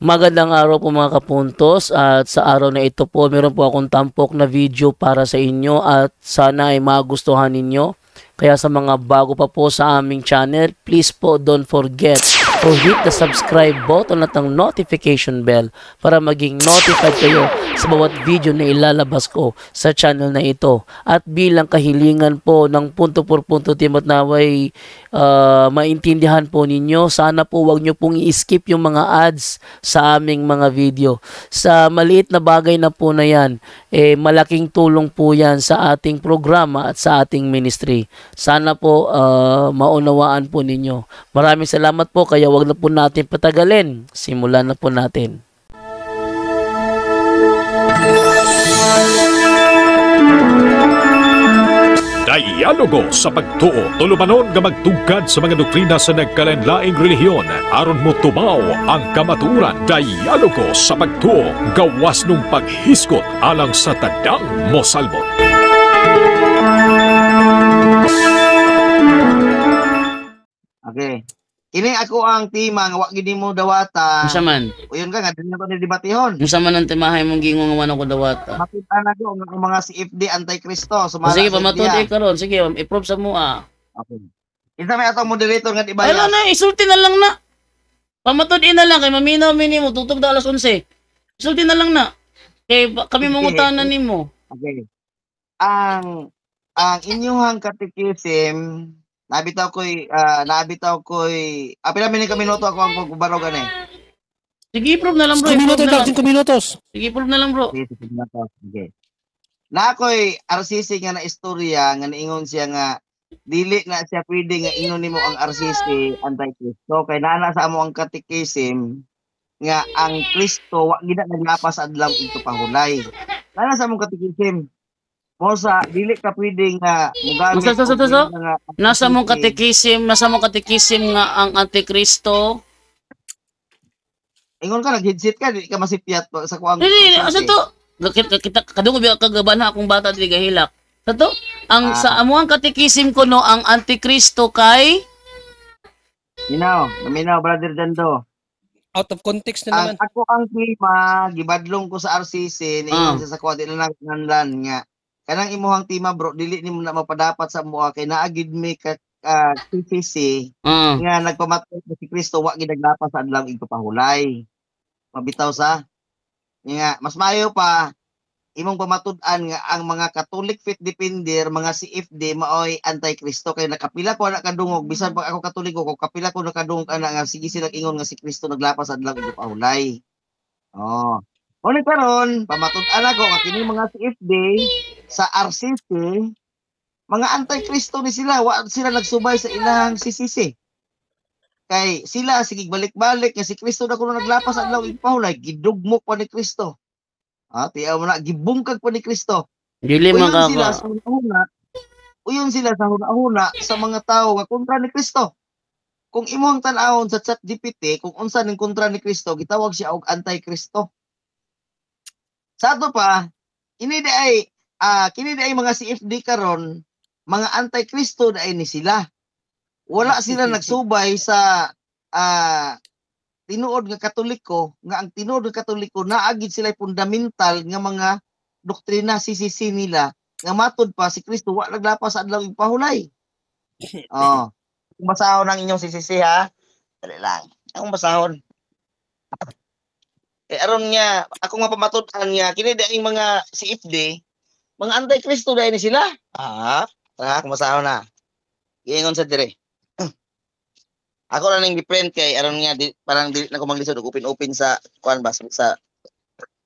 Magandang araw po mga kapuntos, at sa araw na ito po meron po akong tampok na video para sa inyo at sana ay magustuhan ninyo. Kaya sa mga bago pa po sa aming channel, please po don't forget to hit the subscribe button at ang notification bell para maging notified kayo sa bawat video na ilalabas ko sa channel na ito. At bilang kahilingan po ng punto por punto team at naway maintindihan po ninyo, sana po wag nyo pong i-skip yung mga ads sa aming mga video. Sa maliit na bagay na po na yan, malaking tulong po yan sa ating programa at sa ating ministry. Sana po maunawaan po ninyo. Maraming salamat po, kaya wag na po natin patagalin. Simulan na po natin. Dialogo sa pagtuo, tulumanon nga magtugkad sa mga doktrina sa nagkalanlaing relihiyon aron mo tumaw ang kamaturan. Dialogo sa pagtuo, gawas nung paghiskot alang sa tadang mosalbot. Okay. Ini ako ang tema nga wa gid mo dawata. Unsa man? Uyon ka nga dinyo ko ni debatehon. Unsa man ang timahay mong gingon nga man ako dawata? Makita na ko ang mga CFD anti-Kristo sumala. Sige, pamatud karon. Sige, i-prove sa mo Okay. Isa may atong moderator nga ibaya. Ano na, isulti na lang na. Pamatud na lang kay maminaw minimo tutog da alas 11. Isulti na lang na. Kay kami mangutanan nimo. Okay. Ang inyong katekism nabitaw ko'y pila ka minuto ako ang pagbarog ani. Sige, prove na lang bro. 5 minutos lang, 5 minutos. Sige, prove na lang bro. Okay. Na ako'y RCC nga na istorya nga niingon siya nga dili na siya pwede nga ingon nimo ang RCC anti-Kristo kay naa sa amo ang katekism nga ang Kristo wa gid naglapas adlaw ito pahulay. Naa sa among katekism mo sa dili ka pwede nga mugamit nasa mong katekisim nga ang Antikristo. Ingon ka nag-headset ka di ka masipyat sa kuang. Dili, asa to? Kita kadung biya kagaban akong bata dili gahilak. Sa to? Ang sa amuang katekisim ko no ang Antikristo kay Minaw brother Dando. Out of context na naman. Ako ang tema gibadlong ko sa RCC niingon sa kuha dili lang nanlan nga kanang imuhang tema bro dili nimo na mapadapat sa moa kay naagid mi ka CCC nga nagpamatay si Kristo wa gid naglapas sa adlaw ito pahulay. Mabitaw sa nga mas maayo pa imong pamatud-an nga ang mga Catholic faith defender mga CFD maoy anti-Kristo kay nakapila ko na kadungog bisan pag ako Katoliko ko kapila ko nakadungog ana nga sige sila ingon nga si Kristo naglapas sa adlaw ito pahulay. Ngunit karon pamatud-an ako nga kini mga CFD sa RCC mga anti-Kristo ni sila wa sila nagsubay sa ilang CCC kay sila sige balik-balik nga si Kristo na kuno naglapas adlaw ipahulay gidugmok pa ni Kristo tiyaw mo na gibungkag pa ni Kristo dili uyon sila sa huna-huna sa mga tao nga kontra ni Kristo. Kung imong tan-awon sa ChatGPT kung unsa ning kontra ni Kristo gitawag siya og anti-Kristo. Sa ato pa kini ay mga CFD karon mga anti-Kristo na ni sila. Wala sila nagsubay sa tinuod nga Katoliko nga ang tinuod nga Katoliko naagid sila fundamental nga mga doktrina CCC nila nga matud pa si Kristo wa naglapas sa adlaw ipahulay. Basahon ang inyong CCC ha. Dali lang. Akong basahon. Aron nga ako nga pamatud-an nga kini daing mga CFD mga anti-Kristo dahil ni sila. Kumasahon na. Iingon sa dire. Ako na ning different kay aron nga parang dili na ko maglisod og open sa kuan ba sa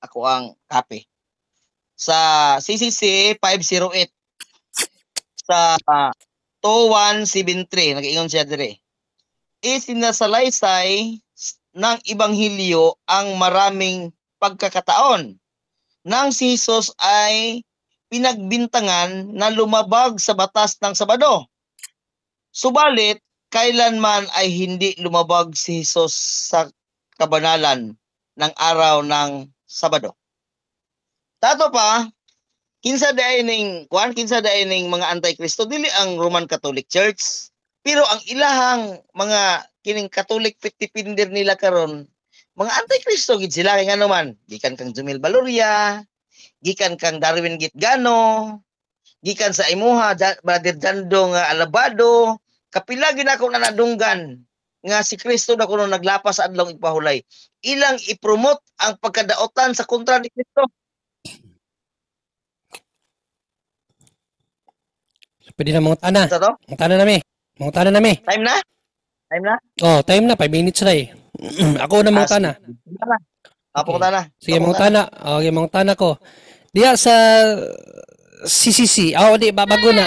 ako ang copy. Sa CCC 508 sa 2173 nag-ingon siya dire. Isinasalaysay ng ebanghelyo ang maraming pagkakataon nang si Jesus ay pinagbintangan na lumabag sa batas ng Sabado. Subalit, kailanman ay hindi lumabag si Jesus sa kabanalan ng araw ng Sabado. Tato pa, kinsa dayon ning mga anti-Kristo dili ang Roman Catholic Church, pero ang ilahang mga kining Catholic defender nila karon mga anti-Kristo gid sila kay ngano man, gikan kang Jumel Valoria, gikan kang Darwin Gitgano, gikan sa imuha Brother Jando nga Alabado, kapila gid ako na nadunggan nga si Kristo na kuno naglapas sa adlaw ipahulay. Ilang i-promote ang pagkadaotan sa kontra ni Kristo. Pwede na mga tana. Sa to? Mga tana nami. Mga tana nami. Time na? Time na? Oh, time na. 5 minutes na eh. Ako na mga tana. Apo ko tana. Sige, mga tana. Okay, mga tana ko. Diya sa CCC. Oh, di bago na.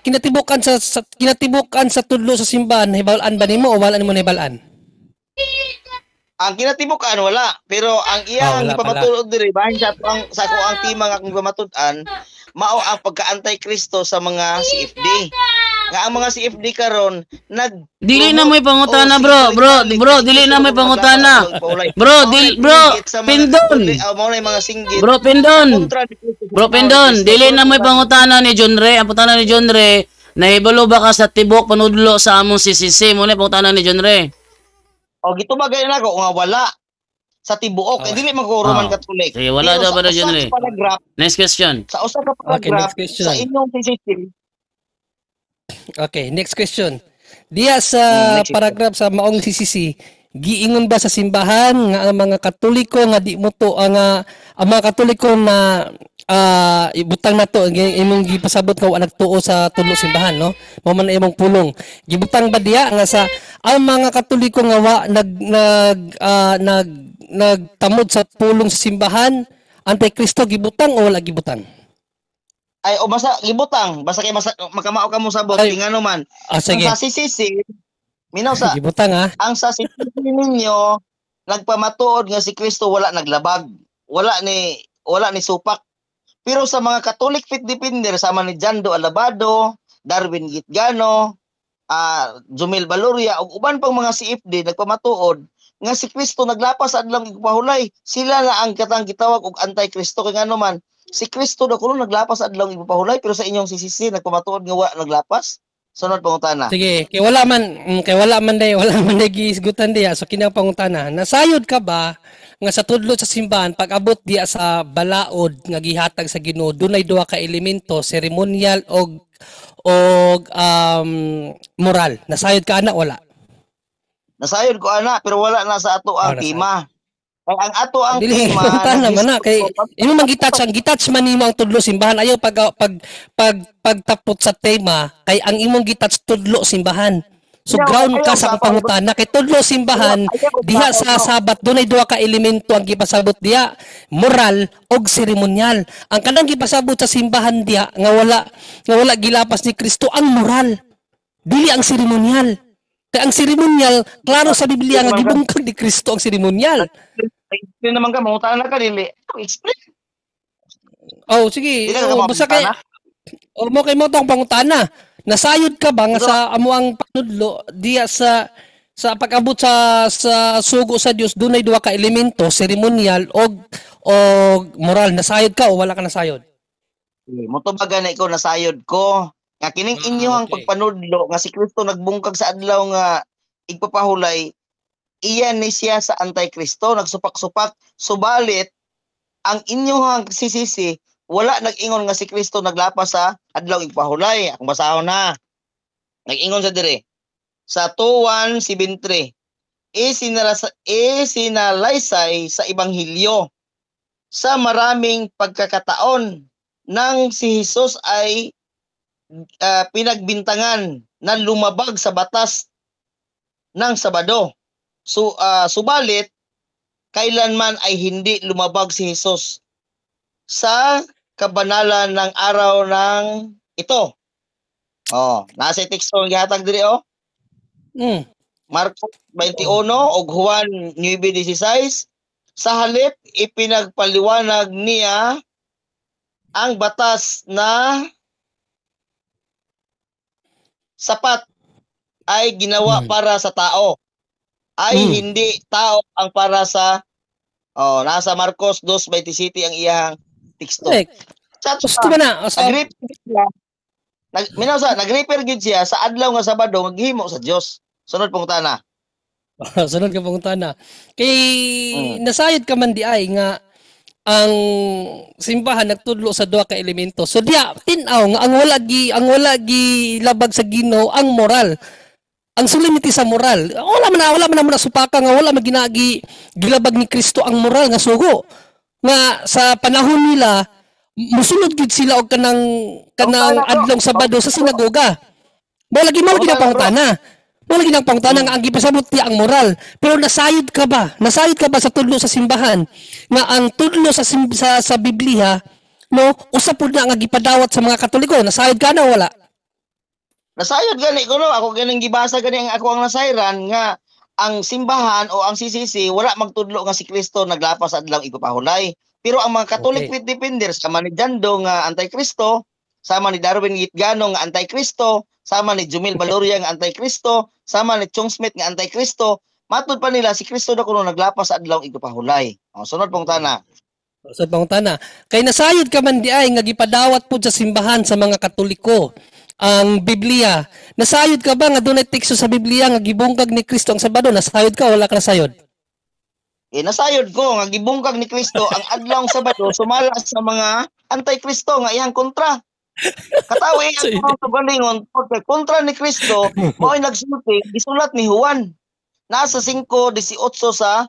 Kinatibukan sa tudlo sa simbahan, hibalaan ba nimo o wala nimo nahibalaan? Ang kinatibukan wala, pero ang iyang wala ipamatud diri bahin sa ako ang tima nga akong ipamatud-an, mao ang pagka-anti-Kristo sa mga CFD. Nga ang mga CFD karon dili na may pangutana bro, dili na may pangutana. Pindon. Mao na mga singgit. Bro Pindon, dili na may pangutana ni John Ray. Ang pangutana ni John Ray, nahibalo ba ka sa tibok panudlo sa among CCC? Mo na pangutana ni John Ray. O gitubagay na ko nga wala sa tibuok, dili magkuruman Katolik. Sige, wala daw ba na John Ray? Next question. Sa usa ka paragraph sa inyong CCC. Okay, next question. Diya sa paragraph sa maong CCC, giingon ba sa simbahan nga ang mga Katoliko nga di mo to ang mga Katoliko na ibutang na to imong gipasabot nga wala nagtuo sa tulo simbahan, no? Mao man imong pulong. Gibutang ba diya nga sa ang mga Katoliko nga wa nagtamod sa pulong sa simbahan, anti-Kristo gibutang o wala gibutang? Ay o basta gibutang, basta kay makamao ka mo sabot ngano man. Sige. Sa CCC minaw sa gibutang ang sa CCC ninyo nagpamatuod nga si Kristo wala naglabag, wala ni supak. Pero sa mga Catholic Faith Defender sama ni Jando Alabado, Darwin Gitgano, Jumel Valoria ug uban pang mga CFD nagpamatuod nga si Kristo naglapas sa adlaw ipahulay. Sila na ang katang gitawag og anti-Kristo kay ngano man. Si Kristo daw kuno naglapas sa adlaw ipahulay pero sa inyong CCC nagpamatuod nga wala naglapas. Sunod pangutana. Sige, kay wala man day giisgutan diya. So kinang pangutana, nasayod ka ba nga sa tudlo sa simbahan pag abot diya sa balaod nga gihatag sa Ginoo dunay duha ka elemento, seremonyal og moral. Nasayod ka ana wala? Nasayod ko ana pero wala na sa ato ang tema. Kay ang ato ang dili tema naman na kay imo man gitouch man nimo ang tudlo simbahan ayaw pagtapot sa tema kay ang imong gitouch tudlo simbahan. So ground ka sa pangutana kay tudlo simbahan diha sa sabat dunay duha ka elemento ang gipasabot diha, moral og seremonyal. Ang kanang gipasabot sa simbahan diha nga wala gilapas ni Kristo ang moral, dili ang seremonyal. Kaya ang seremonyal, klaro sa Biblia nga gibungkag ni Kristo ang seremonyal. Explain naman ka, mangutana ka dili. Explain. Oh, sige. Basta kay mo kay mo tong pangutana. Nasayod ka ba nga sa amo ang panudlo diya sa pag-abot sa sugo sa Dios dunay duha ka elemento, seremonyal og moral. Nasayod ka o wala ka nasayod? Motubaga na ikaw nasayod ko. Nga kining inyong pagpanudlo nga si Kristo nagbungkag sa adlaw nga igpapahulay, iyan ni siya sa anti-Kristo, nagsupak-supak, subalit ang inyong CCC wala nag-ingon nga si Kristo naglapas sa adlaw igpahulay. Akong basahon na. Nag-ingon sa dire sa 2173. Isinalaysay sa Ebanghelyo sa maraming pagkakataon nang si Jesus ay pinagbintangan na lumabag sa batas ng Sabado. So, subalit, kailanman ay hindi lumabag si Jesus sa kabanalan ng araw ng ito. Nasa teksto ang gihatag diri Marcos 21 ug Juan 9:16. Sa halip, ipinagpaliwanag niya ang batas na sapat ay ginawa para sa tao. Ay hindi tao ang para sa nasa Marcos 2:27 ang iyang teksto. Gusto ba na? Nag-refer gid siya sa adlaw nga Sabado maghimo sa Dios. Sunod pangutana. Sunod ka pangutana. Kay nasayod ka man di ay nga ang simbahan nagtudlo sa duha ka elemento. So diya tin-aw nga ang wala gi labag sa Ginoo ang moral. Ang sulimiti sa moral. Wala man na supaka nga wala maginagi gilabag ni Kristo ang moral nga sugo. Nga sa panahon nila musulod gid sila og kanang adlong Sabado sa sinagoga. Malagi na pangutana. Malagi na pangutana nga ang gipasabot niya ang moral. Pero nasayod ka ba? Nasayod ka ba sa tudlo sa simbahan nga ang tudlo sa Biblia no usa pud na nga gipadawat sa mga Katoliko? Nasayod ka na wala? Nasayod gani ko no, ako ganing gibasa gani ang ako ang nasayran nga ang simbahan o ang CCC wala magtudlo nga si Kristo naglapas adlaw ipapahulay. Pero ang mga Catholic faith defenders sama ni Jando nga anti-Kristo, sama ni Darwin Gitgano nga anti-Kristo, sama ni Jumil Valoria nga anti-Kristo, sama ni Chong Smith nga anti-Kristo, matud pa nila si Kristo na kuno naglapas adlaw igpahulay. Sunod pong tana. Sunod pong tana. Kay nasayod ka man di ay nga gipadawat pud sa simbahan sa mga Katoliko ang Biblia. Nasayod ka ba nga dunay teksto sa Biblia nga gibungkag ni Kristo ang Sabado? Nasayod ka o wala ka nasayod? Nasayod ko nga gibungkag ni Kristo ang adlaw Sabado sumala sa mga anti-Kristo nga iyang kontra. Katawi ang mga kabalingon kontra ni Kristo mao'y nagsulti gisulat ni Juan. Nasa 5:18 sa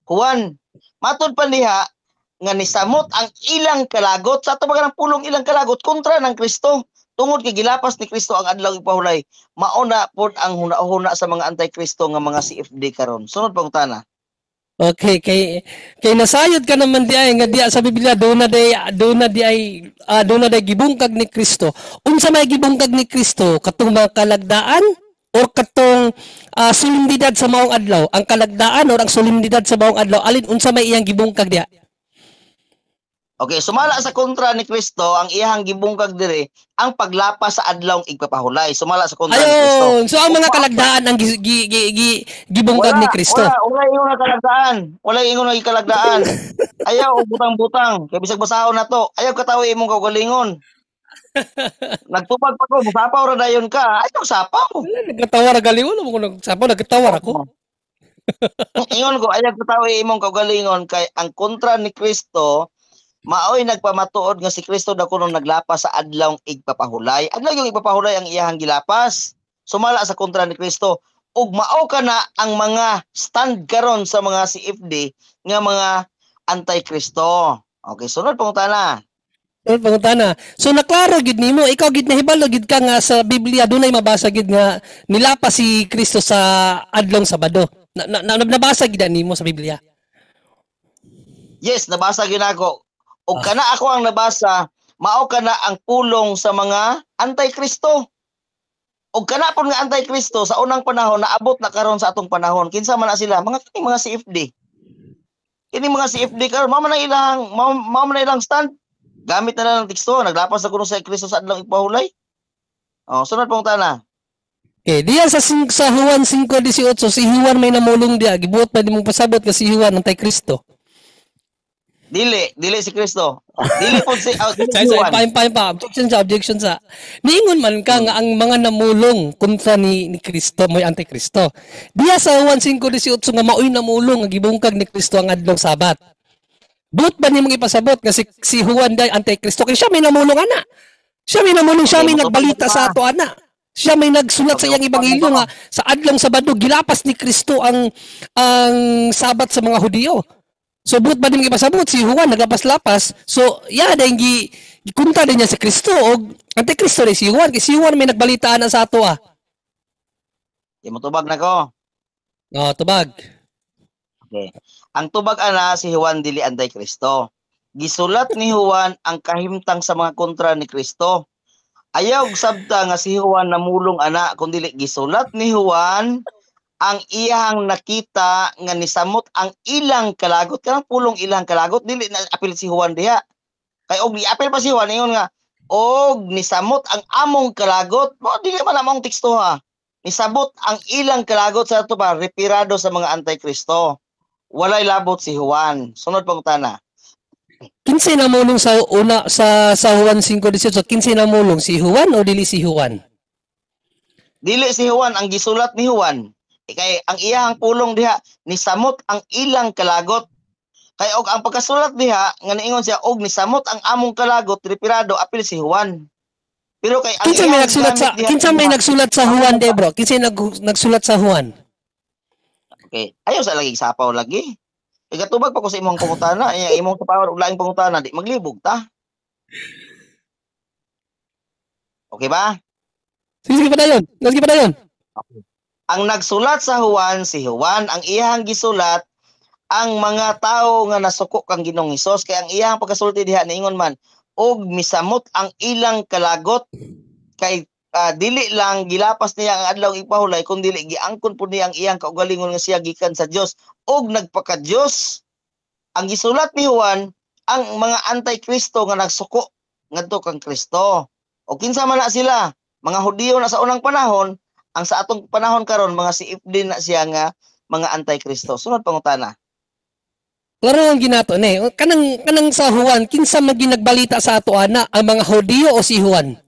Juan. Matod pa niya nga nisamot ang ilang kalagot sa tabagan ng pulong ilang kalagot kontra ng Kristo. Tungod kay gilapas ni Kristo ang adlaw ipahulay, mauna pod ang huna-huna sa mga anti-Kristo nga mga CFD karon. Sunod pang tana. Okay, kay nasayod ka naman di ay nga diya sa Biblia do na day gibungkag ni Kristo. Unsa may gibungkag ni Kristo katong mga kalagdaan or katong solemnidad sa maong adlaw? Ang kalagdaan or ang solemnidad sa maong adlaw alin unsa may iyang gibungkag diya? Okay, sumala sa kontra ni Kristo ang iyang gibungkag dire ang paglapas sa adlawng igpapahulay. Sumala sa kontra ni Kristo. Ayun, so ang mga kalagdaan ang gibungkag ni Kristo. Wala ingon na kalagdaan. Wala ingon na kalagdaan. Ayaw butang-butang. Kay bisag basahon na to. Ayaw katawi imong kaugalingon. Nagtupag pa ko, musapaw ra dayon ka. Ayaw sapaw. Nagkatawar galingon mo ko nagsapaw, nagkatawar ako. Ingon ko ayaw katawi imong kaugalingon kay ang kontra ni Kristo maoy nagpamatuod nga si Kristo na kuno naglapas sa adlawng igpapahulay. Adlaw yung igpapahulay ang iyahang gilapas. Sumala sa kontra ni Kristo. Ug mao ka na ang mga stand karon sa mga CFD nga mga anti-Kristo. Okay, sunod pangutana. Sunod pangutana. So naklaro gid nimo, ikaw gid nahibalo gid ka nga sa Biblia dunay mabasa gid nga nilapas si Kristo sa adlong Sabado. Nabasa gid nimo sa Biblia? Yes, nabasa gid ako. O kana ako ang nabasa, mao kana ang pulong sa mga anti-Kristo. O kana pon nga anti-Kristo sa unang panahon naabot na karon sa atong panahon. Kinsa man na sila? Mga CFD. Kini mga CFD karon mao man ilang stand. Gamit na lang ng teksto, naglapas na kuno sa Kristo sa adlaw ipahulay. Sunod pong tana. Okay, diyan sa Juan 5:18 si Juan may namulong diya, gibuot pa dimong pasabot nga si Juan anti-Kristo. Dili si Kristo. Dili po si objection sa. Niingon man ka nga ang mga namulong kontra ni Kristo mo'y anti-Kristo. Diya sa Juan 5:18 nga mao'y namulong nga gibungkag ni Kristo ang adlong Sabat. But ba nimong ipasabot nga si Juan day anti-Kristo kay siya may namulong ana. Siya may namulong, siya may nagbalita sa ato ana. Siya may nagsulat sa iyang ebanghelyo nga sa adlong Sabado gilapas ni Kristo ang Sabat sa mga Hudiyo. So but ba din ipasabot si Juan nagapas-lapas. So dahil gikunta din niya si Kristo og anti-Kristo rin si Juan. Kasi si Juan may nagbalitaan na sa ato Mo tubag na ko. Tubag. Okay. Ang tubag ana si Juan dili anti-Kristo. Gisulat ni Juan ang kahimtang sa mga kontra ni Kristo. Ayaw sabta nga si Juan namulong ana kundi gisulat ni Juan ang iyang nakita nga nisamot ang ilang kalagot kanang pulong ilang kalagot dili na apil si Juan diha kay og apil pa si Juan ingon nga og nisamot ang among kalagot mo dili man among teksto ha nisabot ang ilang kalagot sa ato pa repirado sa mga anti-Kristo walay labot si Juan. Sunod pang tana. Kinsay namulong sa una sa Juan 5:18 kinsay namulong si Juan o dili si Juan? Dili si Juan ang gisulat ni Juan. Kay ang iyang pulong diha ni samot ang ilang kalagot. Kay og ang pagkasulat diha nga niingon siya og ni samot ang among kalagot referado apil si Juan. Pero kay ang kinsa may nagsulat sa Juan, de bro? Kinsa nagsulat sa Juan? Okay. Ayaw sa lagi sapaw lagi. Igatubag pa ko sa imong pangutana, imong sapaw og laing pangutana, di maglibog ta. Okay ba? Sige pa dayon. Okay. Ang nagsulat sa Juan si Juan, ang iyang gisulat ang mga tawo nga nasuko kang Ginoong Hesus, kay ang iyang pagkasulti diha niingon man og misamot ang ilang kalagot kay dili lang gilapas niya ang adlaw ipahulay kun dili giangkon po niya ang iyang kaugalingon nga siya gikan sa Dios og nagpaka-Dios. Ang gisulat ni Juan ang mga anti-Kristo nga nagsuko ngadto kang Kristo. O kinsa man na sila? Mga Hudiyo na sa unang panahon, ang sa atong panahon karon mga CFD na siya nga mga anti-Kristo. Sunod pangutana. Klaro ang ginato ni. Kanang sa Juan, kinsa man ginagbalita sa ato ana, ang mga Hudiyo o si Juan?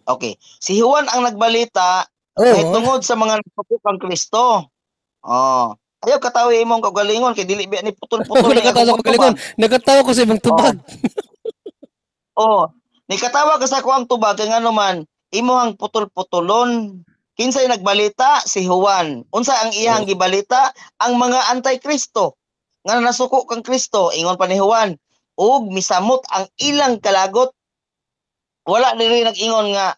Okay. Si Juan ang nagbalita kay tungod sa mga nagsuko kang Kristo. Oh. Ayaw katawi imong kaugalingon kay dili biya ni putol-putol. Nagatawa ko sa imong tubag. Oh. Nikatawa ka sa kuang tubag kay ngano man imuhang putol-putulon. Kinsay nagbalita? Si Juan. Unsa ang iyang gibalita? Ang mga anti-Kristo nga nasuko kang Kristo. Ingon pa ni Juan, ug misamot ang ilang kalagot. Wala nag-ingon nga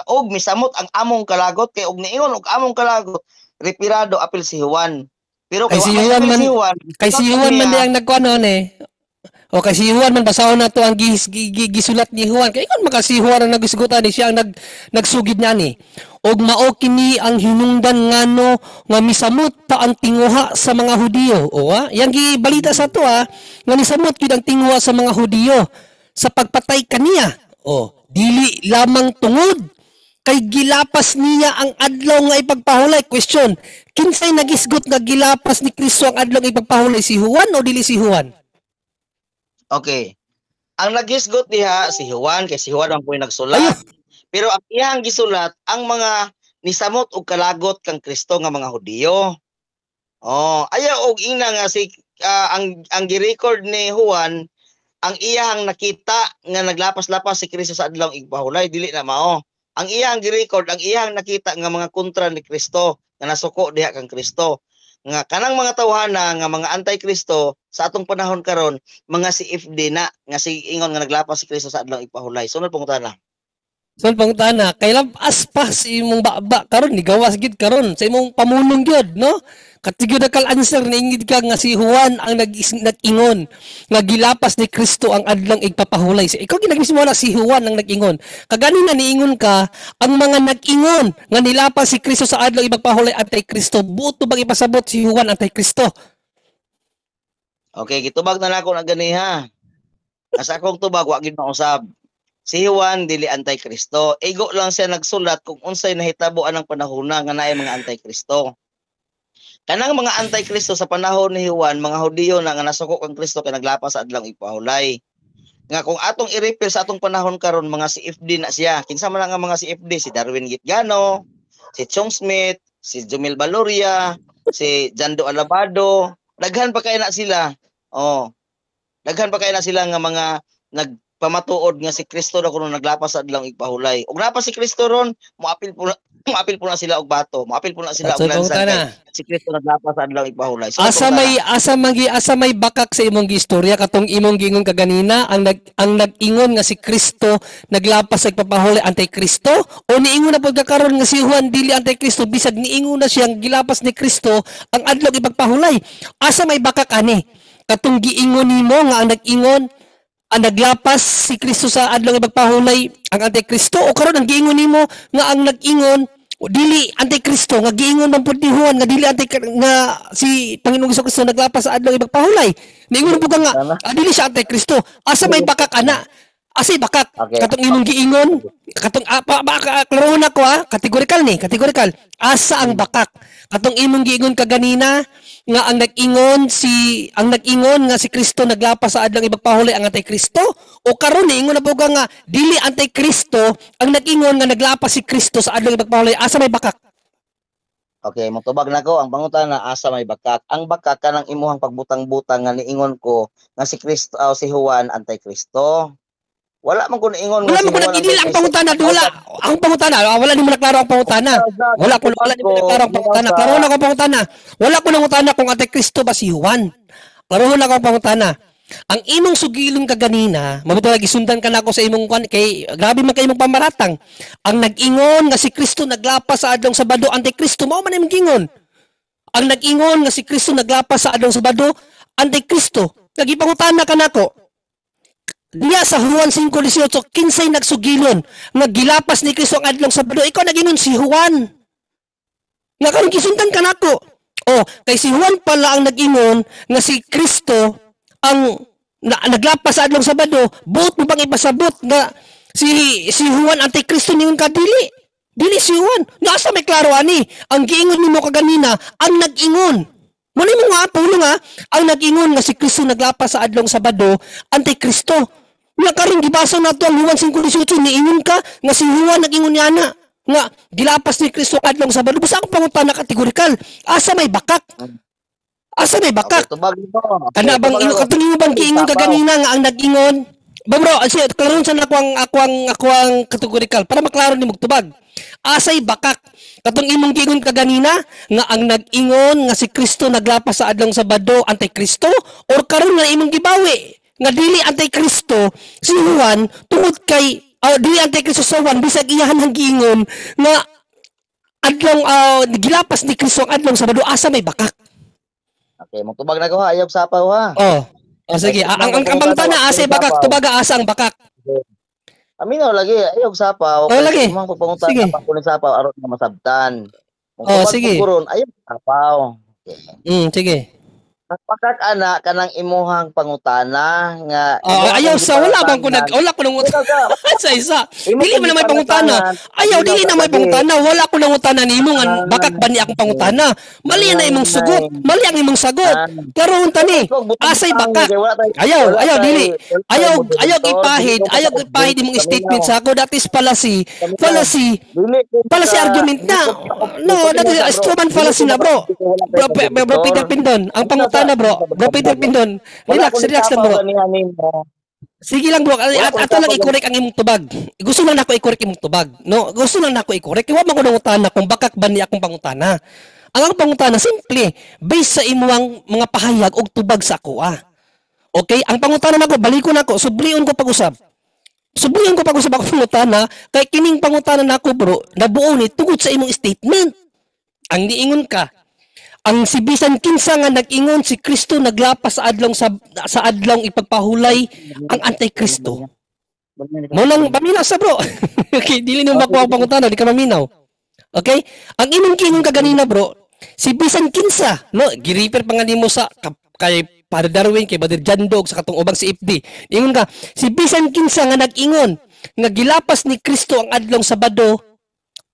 og misamot ang among kalagot kay og niingon og among kalagot referado apil si Juan. Pero kay si Juan man ang nagkuanon eh. O kasi Juan man basahon nato ang gisulat ni Juan. Kay kon makasi Juan ang nagisgutan ni siya ang nagsugid niya ni. Og mao kini ang hinungdan ngano nga misamot pa ang tinguha sa mga Hudiyo. O yang gibalita sa to nga nisamot gyud ang tinguha sa mga Hudiyo sa pagpatay kaniya. O dili lamang tungod kay gilapas niya ang adlaw nga ipagpahulay. Question, kinsay nagisgot nga gilapas ni Kristo ang adlaw nga ipagpahulay, si Juan o dili si Juan? Okay. Ang nagisgot diha si Juan kay si Juan ang puy nagsulat. Pero ang iyang gisulat ang mga nisamot og kalagot kang Kristo nga mga Hudiyo. Oh, ayaw og ina nga si ang gi-record ni Juan ang iyang nakita nga naglapas-lapas si Kristo sa adlaw ipahulay dili na mao. Ang iyang gi-record ang iyang nakita nga mga kontra ni Kristo nga nasuko diha kang Kristo. Nga kanang mga tawhana nga mga anti-Kristo sa atong panahon karon mga CFD na nga si ingon nga naglapas si Kristo sa adlaw ipahulay. Sunod pangutana. Kay labas pa si imong baba karon ni gawas gid karon sa imong pamulong gyud no? Katigod kal answer niingid ka nga si Juan ang nag-ingon nga gilapas ni Kristo ang adlaw igpapahulay. Ikaw ginagmismo na si Juan ang nag-ingon. Kagani na niingon ka ang mga nag-ingon nga nilapas si Kristo sa adlaw igpapahulay anti-Kristo. Buto bang ipasabot si Juan anti-Kristo? Okay, gitubag na nako na gani ha. Asa akong tubag wa gid mausab. Si Juan dili anti-Kristo. Ego lang siya nagsulat kung unsay nahitabo anang panahona nga naay mga anti-Kristo. Kanang mga anti-Kristo sa panahon ni Juan, mga Hudiyo na nga nasuko kang Kristo kay naglapas sa adlaw ipahulay. Nga kung atong i-refer sa atong panahon karon mga CFD na siya. Kinsa man nga mga CFD? Si Darwin Gitgano, si Chong Smith, si Jumel Valoria, si Jando Alabado. Daghan pa kay na sila. Oh. Daghan pa kay na sila nga mga nagpamatuod nga si Kristo na kuno naglapas sa adlaw ipahulay. Ug napas si Kristo ron, moapil po na sila og bato. Moapil po na sila og lansa. Si Kristo naglapas sa adlaw ipahulay. So, asa may bakak sa imong gistorya katong imong gingon kaganina ang nag-ingon nga si Kristo naglapas sa ipapahulay anti-Kristo o niingon na pagkakaroon nga si Juan dili anti-Kristo bisag niingon na siyang gilapas ni Kristo ang adlaw ipagpahulay. Asa may bakak ani? Katong giingon nimo nga ang nag-ingon ang naglapas si Kristo sa adlaw ipagpahulay ang anti-Kristo o karon ang giingon nimo nga ang nag-ingon dili anti-Kristo nga giingon man pud ni Juan nga dili nga si Panginoong Kristo naglapas sa adlaw ipagpahulay. Niingon pud nga dili siya anti-Kristo. Asa may bakak ana? Asa bakak? Okay. Katong imong giingon, katong klaro na ko kategorikal. Asa ang bakak? Katong imong giingon kaganina nga ang nag-ingon nga si Kristo naglapas sa adlaw ipagpahulay ang anti-Kristo o karon niingon na po nga dili anti-Kristo ang nag-ingon nga naglapas si Kristo sa adlaw ipagpahulay. Asa may bakak? Okay, motubag na ko ang pangutana asa may bakak. Ang bakak kanang imuhang pagbutang-butang nga niingon ko nga si Kristo si Juan anti-Kristo. Wala man ko niingon Wala nga si mo ko Juan nag-idil ang anti-Kristo. pangutana, wala. Ang pangutana, wala ni mo naklaro ang pangutana. Wala ni mo naklaro ang pangutana. Klaro na ko ang pangutana. Wala ko nang utana kung anti-Kristo ba si Juan. Klaro na ko ang pangutana. Ang imong sugilon ka ganina, mabuti lagi sundan ka na ako sa imong kay grabe man kay imong pamaratang. Ang nag-ingon nga si Kristo naglapas sa adlong Sabado anti-Kristo mao man imong gingon. Ang nag-ingon nga si Kristo naglapas sa adlong Sabado anti-Kristo. Nagipangutana ka nako. Diya sa Juan 5:18 kinsay nagsugilon nga gilapas ni Kristo ang adlong Sabado ikaw nagingon si Juan. Nga karon gisundan ka nako. Oh, kay si Juan pala ang nag-ingon nga si Kristo ang naglapas sa adlong Sabado, buot mo bang ipasabot nga si Juan anti-Kristo ningon ka dili si Juan. Nasa may klaro ani, ang giingon nimo kaganina, ang nag-ingon. Muli mo nga pulo nga, ang nag-ingon nga si Kristo naglapas sa adlong Sabado, anti-Kristo. Nga karon gibasa nato ang Juan 5:18 niingon ka nga si Juan nag-ingon niya na nga gilapas ni Kristo adlong Sabado. Basta ako pangutana kategorikal, asa may bakak? Asa may bakak? Kana bang katong imo bang giingon ka ganina nga ang nag-ingon? Ba bro, klaron sa ako ang kategorikal para maklaro ni magtubag. Asay bakak? Katong imong giingon ka ganina nga ang nag-ingon nga si Kristo naglapas sa adlong Sabado anti-Kristo or karon nga imong gibawi nga dili anti-Kristo si Juan tungod kay dili anti-Kristo sa Juan bisag iyahan ang giingon nga adlong gilapas ni Kristo ang adlong Sabado asa may bakak? Okay, magtubag na ko ha, ayaw sapaw ha. Oh. Oh sige, ang pangutana asa bakak, tubaga asa ang bakak. Aminaw lagi, ayaw sapaw. Oh lagi. Imong pagpangutan pa kuno sapaw aron nga masabtan. Oh sige. Ayaw sapaw. Okay. Sige. Pakak ana kanang imuhang pangutana nga ayaw sa wala ko nang sa isa. Dili man na may pangutana. Ayaw dili na may pangutana. Wala ko nang utana nimo nga bakak ba ni akong pangutana. Mali na imong sugot. Mali ang imong sagot. Pero unta ni asay bakak. Ayaw dili. Ayaw ipahid imong statement sa ako. That is fallacy argument na. No, that is Stroman fallacy na bro. Bro Peter Pindon. Ang pangutana bro Peter Pindon. Relax lang bro. Sige lang bro. Ato lang i-correct ang imong tubag. Gusto lang nako i-correct imong tubag. No, gusto lang nako i-correct. Wa man ko nangutana kung bakak ba ni akong pangutana. Ang akong pangutana simple based sa imuang mga pahayag og tubag sa ako Okay, ang pangutana nako balikon nako, sublion ko pag-usab. Ako pangutana kay kining pangutana nako bro, nabuo ni tungod sa imong statement. Ang niingon ka ang si bisan kinsa nga nag-ingon si Kristo naglapas sa adlong ipagpahulay ang anti-Kristo. Mo lang paminaw sa bro. Okay, dili nimo makuha ang pangutana, di ka maminaw. Okay? Ang imong kingon ka ganina bro, si bisan kinsa, no, gi-refer pa nga nimo sa kay Father Darwin, kay Brother Jandog sa katong ubang si FD. Ingon ka, si bisan kinsa nga nag-ingon nga gilapas ni Kristo ang adlong Sabado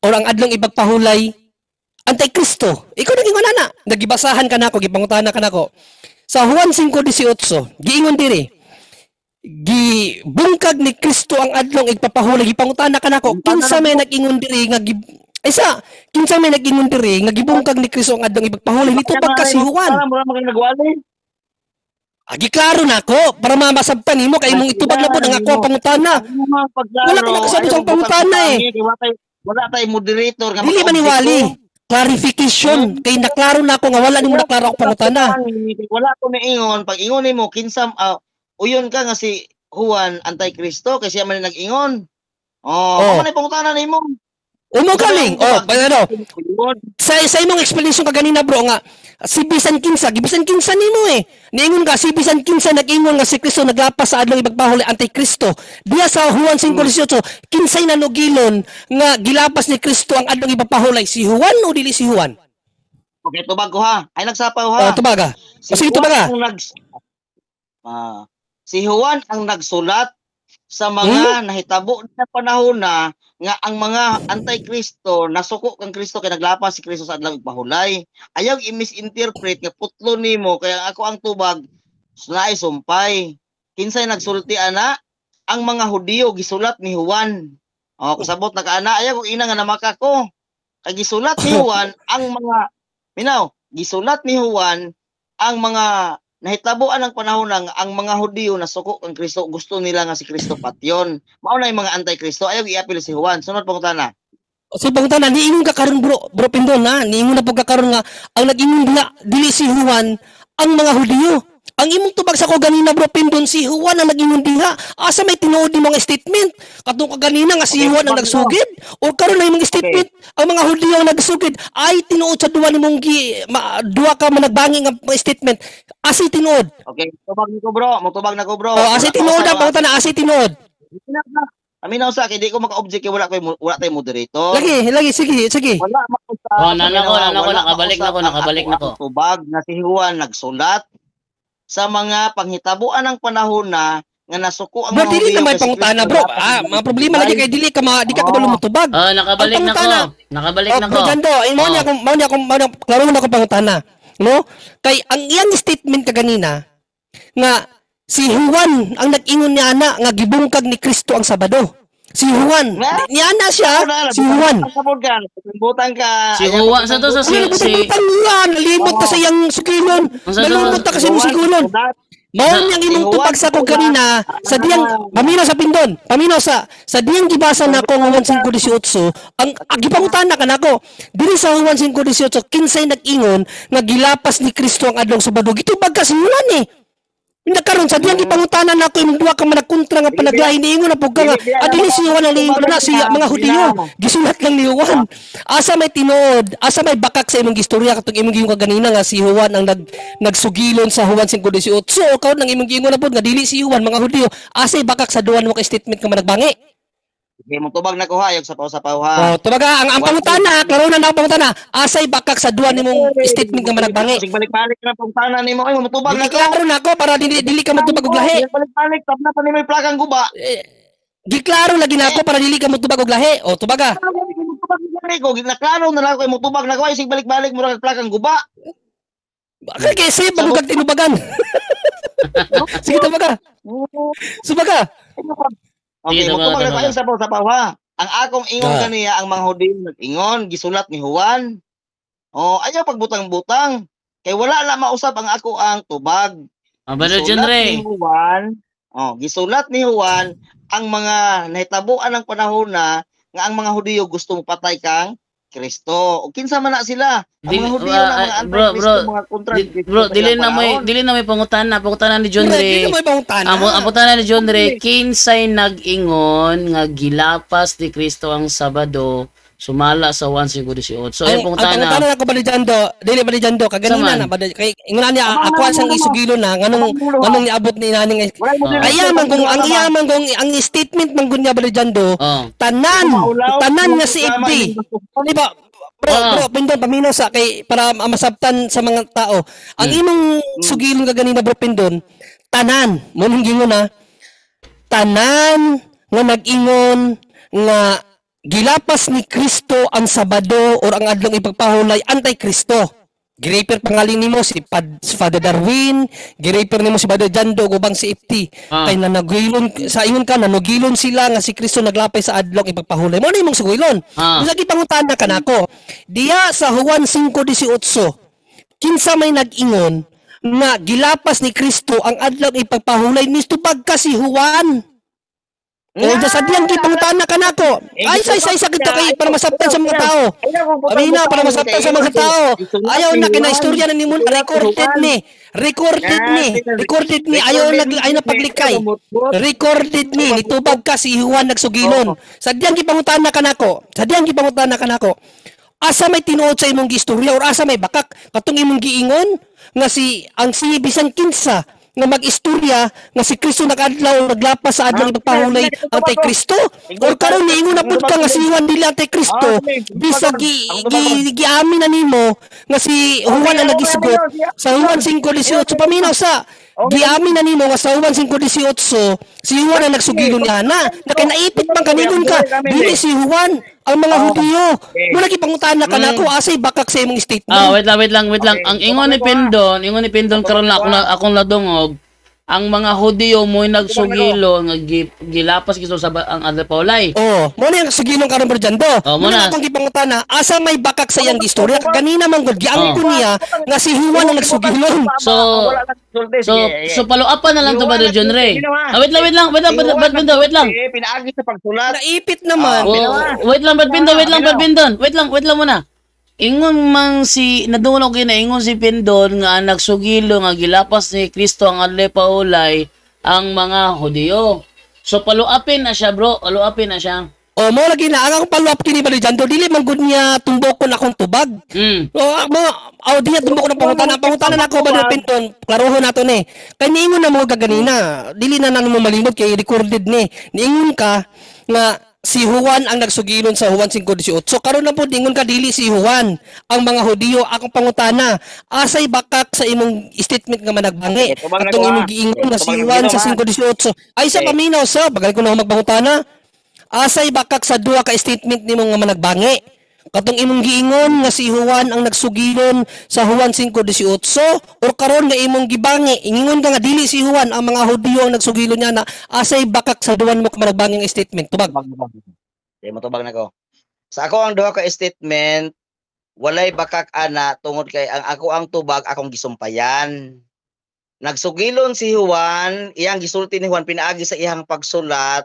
or ang adlong ipagpahulay anti-Kristo. Ikaw nag-ingon na. Nagibasahan ka na ako, gipangutana ka na ako. Sa Juan 5:18, giingon diri. Gibungkag ni Kristo ang adlong ipagpahulay, gipangutana ka na ako. Kinsa may nag-ingon diri nga kinsa may nag-ingon diri nga gibungkag ni Kristo ang adlong ipagpahulay nito pagka si Juan. Giklaro na ako para mamasabtan nimo kay imong itubag na pud ang ako ang pangutana. Wala ko nakasabot sa pangutana Wala tay moderator nga dili maniwali. Clarification kay naklaro na ako nga wala nimo naklaro ang pangutana. Wala ko niingon pag ingon nimo kinsa uyon ka nga si Juan anti-Kristo kay siya man nag-ingon. Ano man pangutana nimo? Umugaling. Sa imong explanation ka ganina bro nga si bisan kinsa nimo niingon ka si bisan kinsa nag-ingon nga si Kristo naglapas sa adlong ipagpahulay anti-Kristo. Diya sa Juan 5:18 kinsay nanugilon nga gilapas ni Kristo ang adlong ipagpahulay si Juan o dili si Juan? Okay, tubag ko ha. Ay nagsapaw ha. Tubaga. Sige tubaga. Si Juan ang nagsulat sa mga nahitabo na panahon na nga ang mga anti-Kristo nasuko kang Kristo kay naglapas si Kristo sa adlong ipahulay. Ayaw i-misinterpret nga putlo nimo kaya ako ang tubag naay sumpay. Kinsay nagsulti ana? Ang mga Hudiyo gisulat ni Juan. Kasabot na kaana ayaw kog ina nga namaka ko. Kay gisulat ni Juan ang mga gisulat ni Juan ang mga nahitabuan ng panahon ang mga Hudiyo na suko kang Kristo, gusto nila nga si Kristo patyon. Mao na yung mga anti-Kristo, ayaw i-appeal si Juan. Sunod pangutana. So pangutana, niingon ka karon bro Pindon na, niingon na pagkakaroon nga ang nag-ingon dili si Juan ang mga Hudiyo. Ang imong tubag sa ko ganina bro Pindon, si Juan ang nag-ingon diha. Asa may tinuod ni mga statement? Katong kaganina nga si Juan ang nagsugid o karon na imong statement ang mga Hudiyo ang nagsugid ay tinuod sa duwa nimong duwa ka man nagbangi nga statement. Asa tinuod? Okay, tubag nako bro, motubag nako bro. Oh, asa tinuod ang pangutana, asa tinuod? Aminaw sa kay di ko maka-object kay wala tay moderator. Lagi sige. Wala makusa. Oh, nakabalik na ko. Tubag na si Juan nagsulat sa mga panghitabuan ng panahon na nga nasuko ang bro, dili na may pangutana bro. Mga problema lagi kay di ka kabalo motubag. Nakabalik na ko. Bro Jando, mao ni akong klaro na ko pangutana. No? Kay ang iyang statement kaganina nga si Juan ang nag-ingon niya ana nga gibungkag ni Kristo ang Sabado. Si Juan, niya na siya, si Juan. Butang ka. Si Juan sa to sa si limot ka sa iyang sugilon. Nalumot ka kasi mo sugilon. Mao niyang imong tupag sa ko kanina sa diyang paminaw sa Pindon. Paminaw sa diyang gibasa nako nga 1:5:18 ang gipangutana kanako. Diri sa 1:5:18 kinsay nag-ingon nga gilapas ni Kristo ang adlong Sabado. Gitubag ka si Juan eh. Hindi karon sa diyang ipangutanan nako imong duha ka managkontra nga panaglahi niingon na pug nga adili si Juan ang liingon na siya mga Hudiyo gisulat lang ni Juan. Asa may tinuod, asa may bakak sa imong gistorya katong imong giingon kaganina nga si Juan ang nagsugilon sa Juan 5:18. So karon nang imong giingon na pud nga dili si Juan mga Hudiyo. Asay bakak sa duwan mo ka statement nga managbangi. Sige mo tubag na ko ha, yung sapaw-sapaw ha. Oh, tubag ang pangutana, klaro na pangutana. Asay bakak sa duwan nimong statement nga managbangi. Sige balik-balik na pangutana nimo ay mo tubag na ko. Klaro na ko para dili ka matubag og lahi. Balik-balik tap na pa ni may plakang guba. Giklaro lagi na ako para dili ka matubag og lahi. O tubag ka. Ko giklaro na lang ko mo tubag na ko ay sige balik-balik mo ra plakang guba. Kaya say bagog tinubagan. Sige tubag ka. Subag ka. Okay, magtubag na tayo sapaw ha. Ang akong ingon kaniya ang mga Hudiyo nag-ingon, gisulat ni Juan. Oh, ayaw pagbutang-butang. Kay wala na mausap ang ako ang tubag. Brother Jenre. Gisulat ni Juan ang mga nahitabuan ng panahon na nga ang mga Hudiyo gusto mo patay kang Kristo. O kinsa man na sila. Ang mga Hudiyo na mga anti-Kristo, mga kontra. Bro, dili na may pangutana ni John Ray. Dili na may pangutana. Ang pangutana ni John Ray, kinsay nag-ingon nga gilapas ni Kristo ang Sabado sumala sa 1:5:18. So yung pangutana. Ang pangutana ko bali dyan do kaganina na kay ingon niya ako sang isugilo na nganong niabot ni naning ayaman kung ang statement man gunya bali dyan do tanan nga si FB. Di ba? Bro, Pindon, paminaw sa kay para masabtan sa mga tao. Ang imong sugilon kaganina bro Pindon, tanan, mo nang gingon na tanan nga nag-ingon nga gilapas ni Kristo ang Sabado or ang adlong ipagpahulay anti-Kristo. Gireper pangalan nimo si Father Darwin, gireper nimo si Father Jando gubang si FT. Kay nanagilon sa ingon ka nanugilon sila nga si Kristo naglapay sa adlong ipagpahulay. Mo na imong sugilon. Bisa gipangutana kanako. Diya sa Juan 5:18. Kinsa may nag-ingon nga gilapas ni Kristo ang adlong ipagpahulay nisto pagka si Juan. Kaya sa diyang gipangutana kanako. Ay sakit to kay para masabtan sa mga tao. Amina para masabtan sa mga tao. Ayaw na kina istorya na nimo recorded ni ayaw na paglikay. Recorded ni nitubag ka si Juan nagsugilon. Sa diyang gipangutana kanako. Asa may tinuod sa imong gistorya or asa may bakak katong imong giingon nga si bisan kinsa nga mag-istorya nga si Kristo nag-adlaw naglapas sa adlaw ipagpahulay anti-Kristo or karon niingon na pud ka nga si Juan dili anti-Kristo bisa giamin na nimo nga si Juan ang nagisgot sa Juan 5:18 paminaw sa giamin na nimo nga sa Juan 5:18 si Juan ang nagsugilon ni ana nakinaipit man kanigon ka dili si Juan ang mga Hudiyo mo lagi pangutana ka nako asay bakak sa imong statement. Wait lang. Ang ingon ni Pindon karon na akong ladungog ang mga Hudiyo mo nagsugilo nga gilapas gisto sa ang Andre Paulay. Oh, mo na yung sugilong karon bro Jando. Oh, Mo muna. na akong gipangutana, asa may bakak sa iyang istorya? Kanina man gud giangko niya nga si Juan ang nagsugilon. So follow-upan na lang to Brother John Ray. Wait lang. Wait lang. Pinaagi sa pagsulat. Naipit naman. Wait lang muna. Ingon man si nadungog ingon si Pindon nga nagsugilo nga gilapas ni Kristo ang Andre Paulay ang mga Hudiyo. So paluapin na siya bro, paluapin na siya. Oh, mo lagi na ang paluap kini Brother Jando, dili man gud niya tumbokon akong tubag. Mo diya tumbokon ang pangutana nako Brother Pindon, klarohon nato ni. Kay niingon na mo kaganina, dili na namo malimot kay recorded ni. Niingon ka nga si Juan ang nagsugilon sa Juan 5:18. So karon na po dingon ka dili si Juan ang mga Hudiyo. Akong pangutana, asay bakak sa imong statement nga managbangi atong imong giingon nga si Juan sa 5:18. Ay sa paminaw sa bagay ko na pangutana, asay bakak sa duha ka statement nimo nga managbangi katong imong giingon nga si Juan ang nagsugilon sa Juan 5:18 or karon nga imong gibangi ingon ka nga dili si Juan ang mga Hudiyo ang nagsugilon niya na asay bakak sa duwan mo managbangi nga statement tubag. Okay, matubag na ko. Sa ako ang duha ka statement, walay bakak ana tungod kay ang ako ang tubag akong gisumpayan. Nagsugilon si Juan, iyang gisulti ni Juan pinaagi sa iyang pagsulat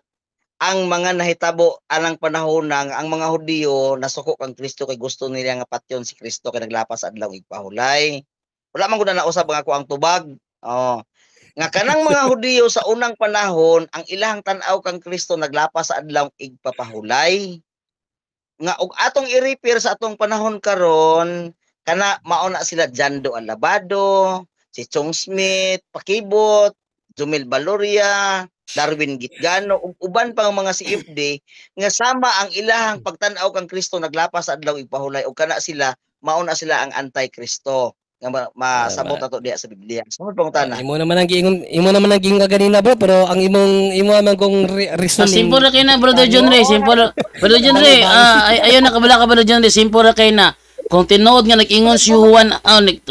ang mga nahitabo anang panahon nang ang mga Hudiyo nasuko kang Kristo kay gusto nila nga patyon si Kristo kay naglapas adlaw igpahulay. Wala man gud na usab nga ako ang tubag. Oh. Nga kanang mga Hudiyo sa unang panahon ang ilahang tan-aw kang Kristo naglapas sa adlaw igpapahulay. Nga og atong i-repair sa atong panahon karon kana mauna sila Jando Alabado, si Chong Smith, Pakibot, Jumel Baloria, Darwin Gitgano ug uban pang mga CFD nga sama ang ilahang pagtan-aw kang Kristo naglapas sa adlaw igpahulay ug kana sila mauna sila ang anti-Kristo nga masabot ato diha sa Biblia. Sunod pang tana. Imo naman ang giingon ganina bro pero ang imo man kung reasoning. Simple ra kay na Brother John Ray, simple. Brother John Ray, ayon na kabala ka Brother John Ray, simple ra kay na. Kung tinuod nga nag-ingon si Juan,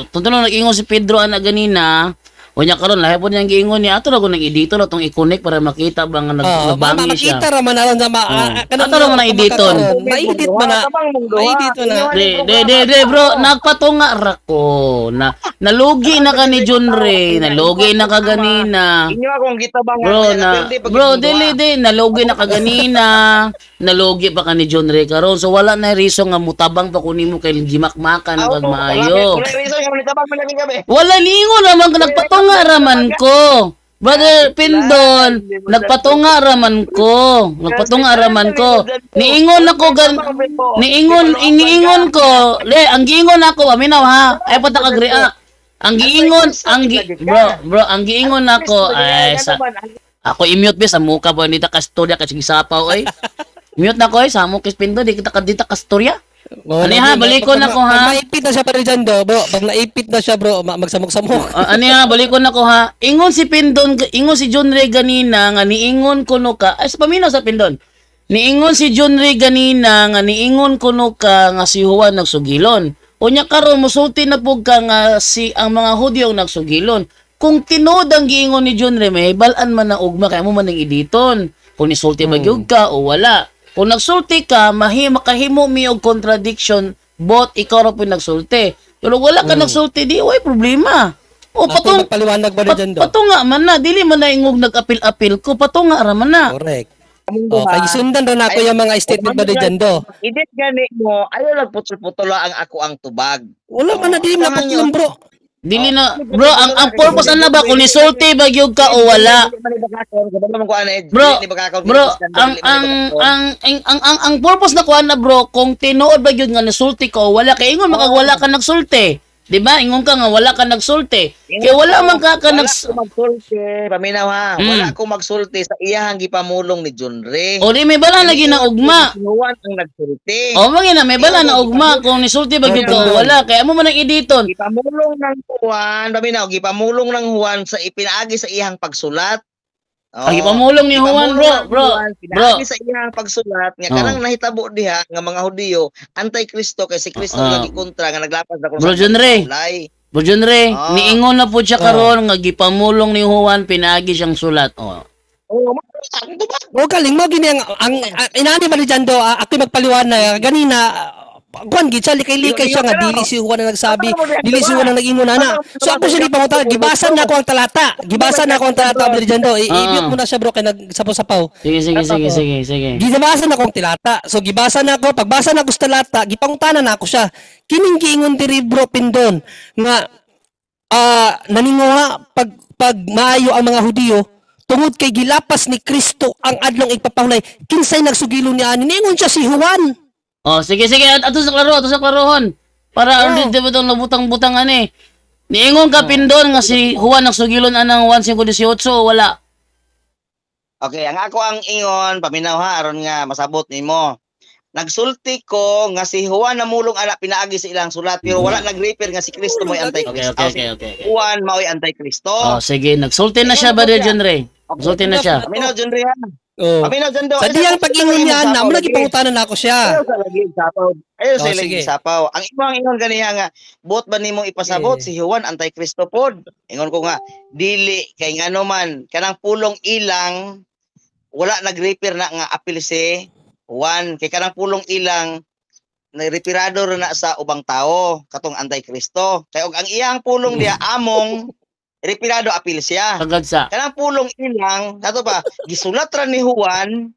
tuntunon nag-ingon si Pedro ana ganina, unya karon lahi po niyang giingon niya ato ra ko nang editor atong i-connect para makita ba nga nagbangi siya. Makita ra man aron sa Ato ra man ang editon. Mai-edit man na. Mai-edit na. De bro, nagpatunga ra ko. Nalugi na ka ni John Ray, nalugi na ka ganina. Inyo akong gitabang Bro, dili nalugi na ka ganina. Nalugi pa ka ni John Ray karon. So wala na reason nga mutabang pa kunin mo kay gimakmakan ang maayo. Wala reason nga nitabang man lagi kami. Wala ningon naman nagpatunga raman ko. Brother Pindon, nagpatunga raman ko. Niingon ako niingon ko. Ang giingon ako, aminaw ha. Ay pata kagria. Ang giingon, bro, ang giingon ako ay ako i-mute be sa muka po nita kastorya kasi gisapaw oy. Mute na ko ay sa mo kis Pindon di kita kadita kastorya. Ani ha, balikon na ko ha. Naipit na siya pa rin dyan do, bro. Pag naipit na siya bro, magsamok-samok. Ani ha, balikon na ko ha. Ingon si Pindon, ingon si John Ray ganina nga niingon kuno ka. Ay sa paminaw sa Pindon. Niingon si John Ray ganina nga niingon kuno ka nga si Juan nagsugilon. Unya karon musulti na pug ka nga si ang mga Hudiyo nagsugilon. Kung tinuod ang giingon ni John Ray, may balaan man na ugma kay mo man ning editon. Kung nisulti ba gyud ka o wala. Kung nagsulti ka, makahimo mi og contradiction, both ikaw ra po nagsulti. Pero wala ka nagsulti, di way problema. O paliwanag ba dyan do? Patunga man na, dili man na ingog nag-apil-apil ko, patunga ra man na. Correct. Kay sundan do na ako yung mga statement ba dyan do. Edit gani mo, ayaw nagputol-putol ang ako ang tubag. Wala man na di na putol bro. Dili na, bro, ang purpose ana ba kung nisulti ba gyud ka o wala? Bro, ang purpose na kuan na bro, kung tinuod ba gyud nga nisulti ka o wala kay ingon makagwala ka nagsulti. Di ba? Ingon ka nga wala ka nagsulti. Kaya wala man ka magsulti. Paminaw ha. Wala ko magsulti sa iyahang gipamulong ni John Ray. O di may bala na ginaugma. Juan ang nagsulti. O magina may bala na ugma kung nisulti ba gyud ka o wala. Kaya mo man ang editon. Gipamulong ng Juan, paminaw, gipamulong ng Juan sa ipinaagi sa iyahang pagsulat. Ang ipamulong ni Juan bro. Sa iyang pagsulat nga kanang nahitabo diha nga mga Hudiyo anti-Kristo kay si Kristo nga gikontra nga naglapas na Bro John Ray. Bro John Ray, Ah. niingon na po siya karon nga gipamulong ni Juan pinaagi siyang sulat. Oh. Oh, O galing mo gini ang inani ba ni Jando, ako magpaliwanag ganina kuan gid siya likay-likay siya nga dili si Juan ang nagsabi, dili si Juan ang nag-ingon ana. So ako siya di panguta, gibasan na ako ang talata. Gibasan na ako ang talata ni Jando. I-mute mo na siya bro kay nagsapaw-sapaw. Sige. Gibasan na ako ang talata. So gibasan na ako, pagbasa na ako sa talata, gipangutanan na ako siya. Kining giingon diri bro Pindon nga naninguha pag maayo ang mga Hudiyo tungod kay gilapas ni Kristo ang adlong ipapahulay kinsay nagsugilo niya ani niingon siya si Juan. Oh, sige. Ato sa klarohon. Para hindi ba itong nabutang-butang ani. Niingon ka Pindon nga si Juan nagsugilon anang 1:5:18 wala. Okay, ang ako ang ingon, paminaw ha, aron nga masabot nimo. Nagsulti ko nga si Juan namulong ana pinaagi sa ilang sulat pero wala nag-refer nga si Kristo mo'y anti-Kristo. Okay. Juan mo'y anti-Kristo. Oh, sige, nagsulti na siya Brother John Ray. Nagsulti na siya. Paminaw John Ray ha. Oh. Paminaw John do. Sa diyang pag-ingon niya na mo lagi pangutanan na ako siya. Ayaw sa lagi sapaw. Ayaw sa lagi sige. sapaw. Ang imong ingon ganiya nga buot ba nimong ipasabot si Juan anti-Kristo pod? Ingon ko nga dili kay ngano man kanang pulong ilang wala nag-refer na nga apil si Juan kay kanang pulong ilang nagreperado na sa ubang tao katong anti-Kristo. Kay og ang iyang pulong diya among reperado apil siya. Sagad sa. Kanang pulong ilang, kato ba, gisulat ra ni Juan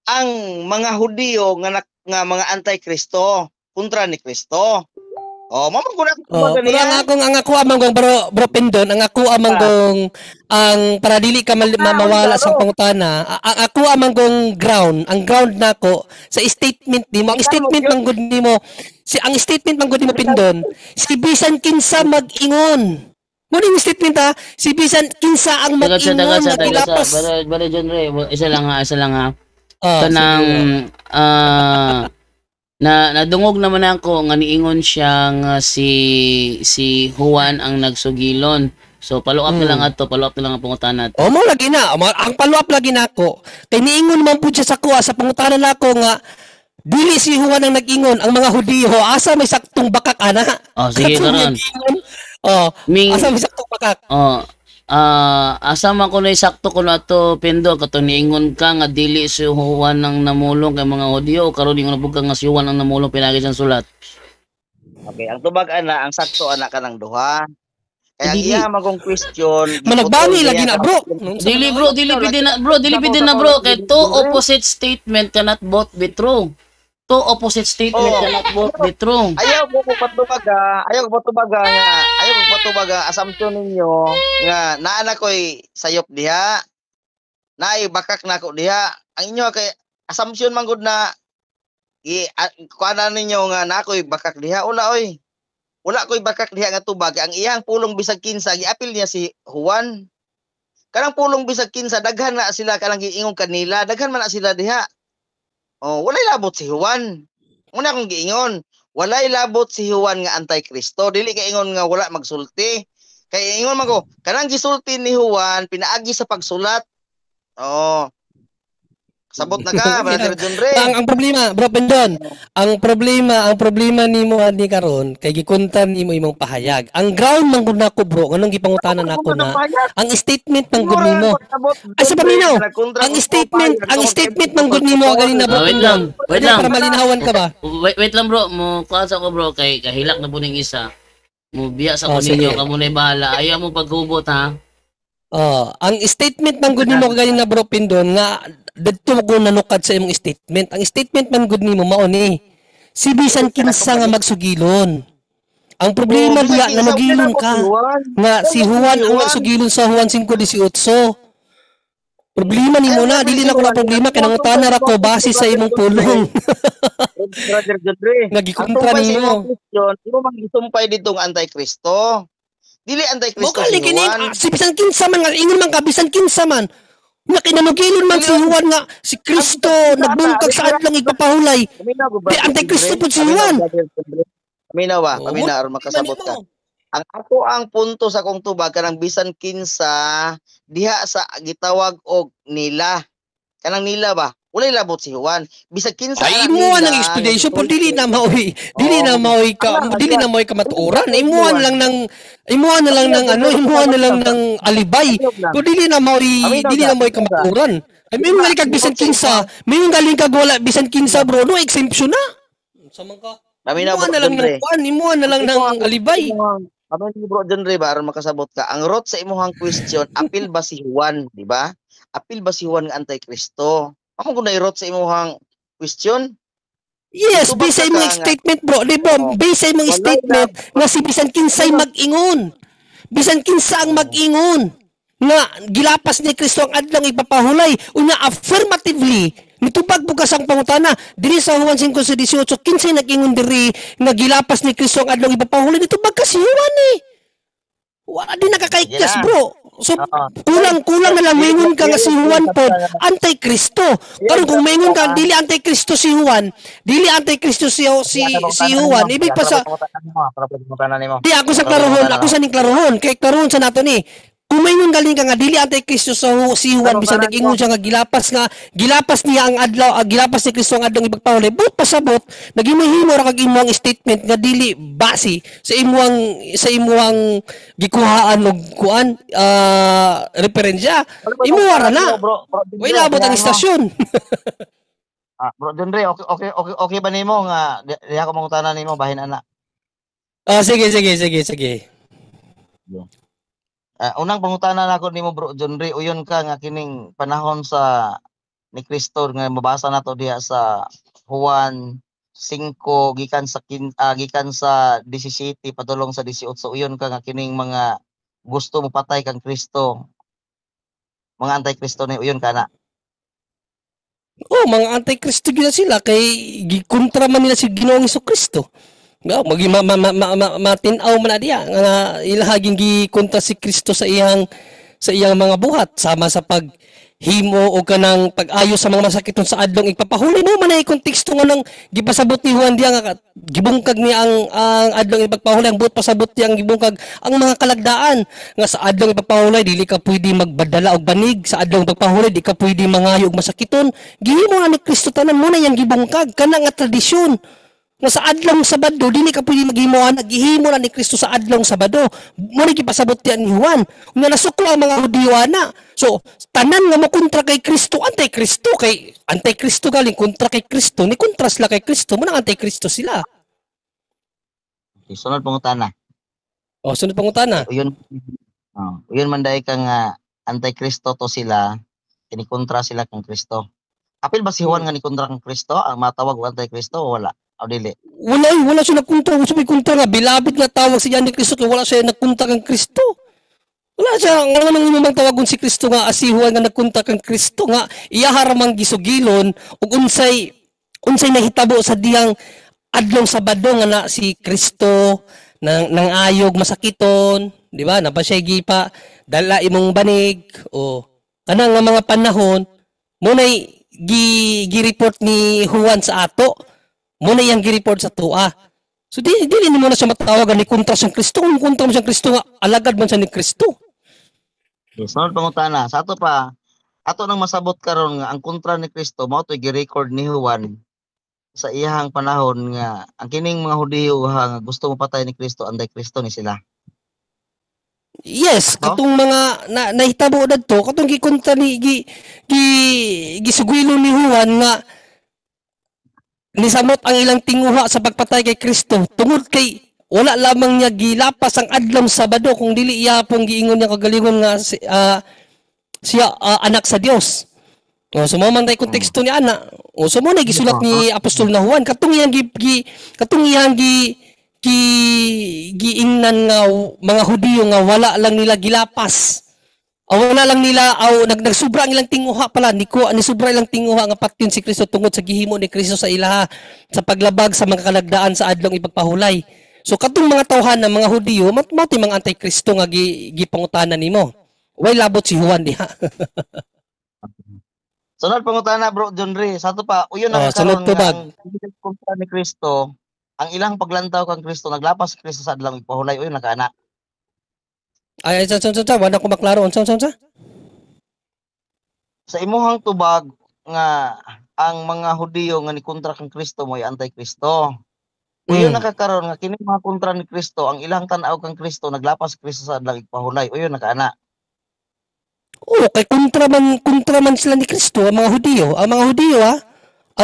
ang mga Hudiyo nga mga anti-Kristo kontra ni Kristo. Oh, mama ko na Pero ang ako amang gong bro Pindon, ang ako amang gong ang para dili ka mawala sa pangutana. Ang ako amang gong ground, ang ground nako sa statement nimo. Ang statement man gud nimo, ang statement man gud nimo Pindon, si bisan kinsa mag-ingon. Mo ni statement ha, si bisan kinsa ang mag-ingon nga gilapas. Brother John Ray, isa lang ha. Oh, Kanang nadungog naman ako nga niingon siya nga si Juan ang nagsugilon. So follow up na lang ang pangutana. O mo lagi na, ang follow up lagi nako. Kay niingon man pud siya sa kuha sa pangutanan nako nga dili si Juan ang nag-ingon, ang mga Hudiyo asa may saktong bakak ana. Oh, sige karon. Asa may saktong bakak. Asa man ko na sakto ko na to Pendo kato niingon ka nga dili si Juan ang namulong kay mga Hudiyo karon ingon na nga si Juan ang namulong pinagi siyang sulat. Okay, ang tubag ana, ang sakto ana kanang duha. Kaya ang iya magong question. Managbani lagi na bro. Dili pwede na bro kay two opposite statement cannot both be true. Two opposite statement cannot both be true. Ayaw ko patubaga assumption ninyo nga naa na ko'y sayop diha. Naay bakak na ko diha. Ang inyo kay assumption man gud na kuana ninyo nga na ko'y bakak diha. Wala ko'y bakak diha nga tubag. Ang iyang pulong bisag kinsa giapil niya si Juan. Kanang pulong bisag kinsa daghan na sila kanang giingon kanila, daghan man na sila diha. Oh, walay labot si Juan. Una akong giingon, walay labot si Juan nga anti-Kristo. Dili kay ingon nga wala magsulti. Kay ingon man ko, kanang gisulti ni Juan pinaagi sa pagsulat. Oh. Sabot na ka, Brother John Ray. Ang problema, bro Pendon, ang problema nimo ani karon kay gikuntan nimo imong pahayag. Ang ground man gud nako bro, nganong gipangutanan nako na ang statement man gud nimo. Ay sa paminaw, ang statement man gud nimo ganina bro. Wait lang. Para malinawan ka ba? Wait lang bro, mo kuasa ko bro kay kahilak na po ning isa. Mo biya sa ko sige. ninyo kamo na bahala. Ayaw mo paghubot ha. Ang statement man gud nimo ganina bro Pendon nga dadto ko nanukad sa imong statement. Ang statement man gud nimo mao ni si bisan kinsa nga magsugilon. Ang problema diya na magilon ka nga si Juan ang magsugilon sa Juan 5:18. Problema nimo na dili na ko na problema kay nangutana ra ko base sa imong pulong. Brother John Ray. Nagikontra nimo. Imo magisumpay ditong anti-Kristo. Dili anti-Kristo si Juan. Si bisan kinsa man nga ingon man ka bisan kinsa man. Nga kinamagilon man si Juan nga si Kristo nagbungkag sa adlong igpapahulay. Di anti-Kristo po si Juan. Paminaw ba? Paminaw aron makasabot ka. Ang ako ang punto sa kong tubag kanang bisan kinsa diha sa gitawag og nila. Kanang nila ba? Walay labot si Juan. Bisag kinsa Ay imuan ng explanation po dili na maoy ka matuoran. Imuan na lang ng alibay. Kung dili na maoy ka matuoran. Ay may galing kag bisan kinsa, may galing kag wala bisan kinsa bro, no exemption na. Sama ka. Imuan na lang ng alibay. Ano ni Bro John Ray ba aron makasabot ka? Ang root sa imuhang question, apil ba si Juan, di ba? Apil ba si Juan nga anti-Kristo? Ako kung na-root sa imuhang question? Yes, based sa imong statement bro, di ba? Based sa imong statement nga si bisan kinsay mag-ingon. Bisan kinsa ang mag-ingon nga gilapas ni Kristo ang adlaw ipapahulay unya affirmatively nitubag bugas ang pangutana diri sa Juan 5:18 kinsay nag-ingon diri nga gilapas ni Kristo ang adlaw ipapahulay nitubag ka si Juan wala din nakakaiklas bro. So kulang na lang maingon ka nga si Juan pod anti-Kristo. Karon kung maingon ka dili anti-Kristo si Juan, dili anti-Kristo si Juan, ibig pa sa di ako sa klarohon, kay klarohon sa nato ni. Kung maingon galing ka nga dili anti-Kristo si Juan bisan nag-ingon siya nga gilapas niya ang adlaw, gilapas ni Kristo ang adlaw ipagpahulay. But pasabot nagihimo ra kag imong statement nga dili base sa imuang gikuhaan og kuan referensya. Imuha ra na. Way labot ang istasyon. Bro John Ray, okay ba nimo nga diha ko mangutanan nimo bahin ana? Sige. Unang pangutana nako nimo Bro John Ray, uyon ka nga kining panahon sa ni Kristo nga mabasa nato diha sa Juan 5 gikan sa 17 padulong sa 18. Uyon ka nga kining mga gusto mo patay kang Kristo. Mga anti-Kristo ni uyon ka na. Mga anti-Kristo gila sila kay gikontra man nila si Ginoong Hesukristo. Matinaw man na diya nga ilahaging gikontra si Kristo sa iyang mga buhat sama sa paghimo o kanang pag-ayo sa mga masakiton sa adlong ipapahuli no man ay konteksto nga nang gipasabot ni Juan diya nga gibungkag niya ang adlong ipapahuli ang buot pasabot niya ang gibungkag ang mga kalagdaan nga sa adlong ipapahuli dili ka pwede magbadala og banig sa adlong ipapahuli di ka pwede mangayo og masakiton gihimo na ni Kristo tanan mo na yang gibungkag kana nga tradisyon. Nga sa adlong Sabado, dili ka pwede maghimuan, naghihimo na ni Kristo sa adlong Sabado. Muna gipasabot yan ni Juan. Nga nasukla ang mga Hudiyo na. So, tanan nga makontra kay Kristo, anti-Kristo. Kay anti-Kristo galing, kontra kay Kristo. Ni kontra sila kay Kristo, muna anti-Kristo sila. Okay, sunod pangutana. Sunod pangutana. Uyon man dahil kang anti-Kristo to sila, kinikontra sila kang Kristo. Apil ba si Juan nga ni kontra kang Kristo? Ang matawag anti-Kristo o wala? O dili? Wala siya nagkontra. Gusto may kontra nga. Bilabid nga tawag siya ni Kristo kaya wala siya nagkontra kang Kristo. Wala siya. Nga naman yung tawagon si Kristo nga si Juan nga nagkontra kang Kristo nga iyaharamang gisugilon o unsay nahitabo sa diyang adlong Sabado nga na si Kristo nang ayog masakiton. Di ba? Napasyagi pa. Dala imong banig. O kanang nga mga panahon muna'y gi-report ni Juan sa ato. Muna yang gi-report sa tua. So dili mo na siya matawagan ni kontra siyang Kristo. Kung kontra mo siyang Kristo nga, alagad man siya ni Kristo. Yes, sunod pangutana. Sa ato pa, ato nang masabot karon nga ang kontra ni Kristo mao toy gi-record ni Juan sa iyang panahon nga ang kining mga Hudiyo nga gusto mo patay ni Kristo, anti-Kristo ni sila. Yes, katong mga nahitabo dadto, katong gikontra ni gisugwilo ni Juan nga nisamot ang ilang tinguha sa pagpatay kay Kristo tungod kay wala lamang niya gilapas ang adlong Sabado kung dili iya pong giingon niya kagalingon nga siya anak sa Dios. So mo man tay konteksto ni ana. So mo na gisulat ni Apostol na Juan katong iyang giingnan nga mga Hudiyo nga wala lang nila gilapas. Wala lang nila nagsubra ang ilang tinguha pala ni sobra ilang tinguha nga patyon si Kristo tungod sa gihimo ni Kristo sa ilaha sa paglabag sa mga kalagdaan sa adlong ipagpahulay. So katong mga tawhan ng mga Hudiyo mao mga anti-Kristo nga gipangutanan nimo. Way labot si Juan diha. Sunod pangutana Bro John Ray, sa ato pa uyon na karon ang kontra ni Kristo, ang ilang paglantaw kang Kristo naglapas si Kristo sa adlong ipahulay uyon nakaana. Ay, wala ko maklaro. Sa imuhang tubag nga ang mga Hudiyo nga ni kontra kang Kristo mo ay anti-Kristo. Uyon nakakaroon nga kini mga kontra ni Kristo ang ilang tan-aw kang Kristo naglapas sa Kristo sa adlang ipahulay. Uyon nakaana. Oo, kay kontra man sila ni Kristo, ang mga Hudiyo. Ang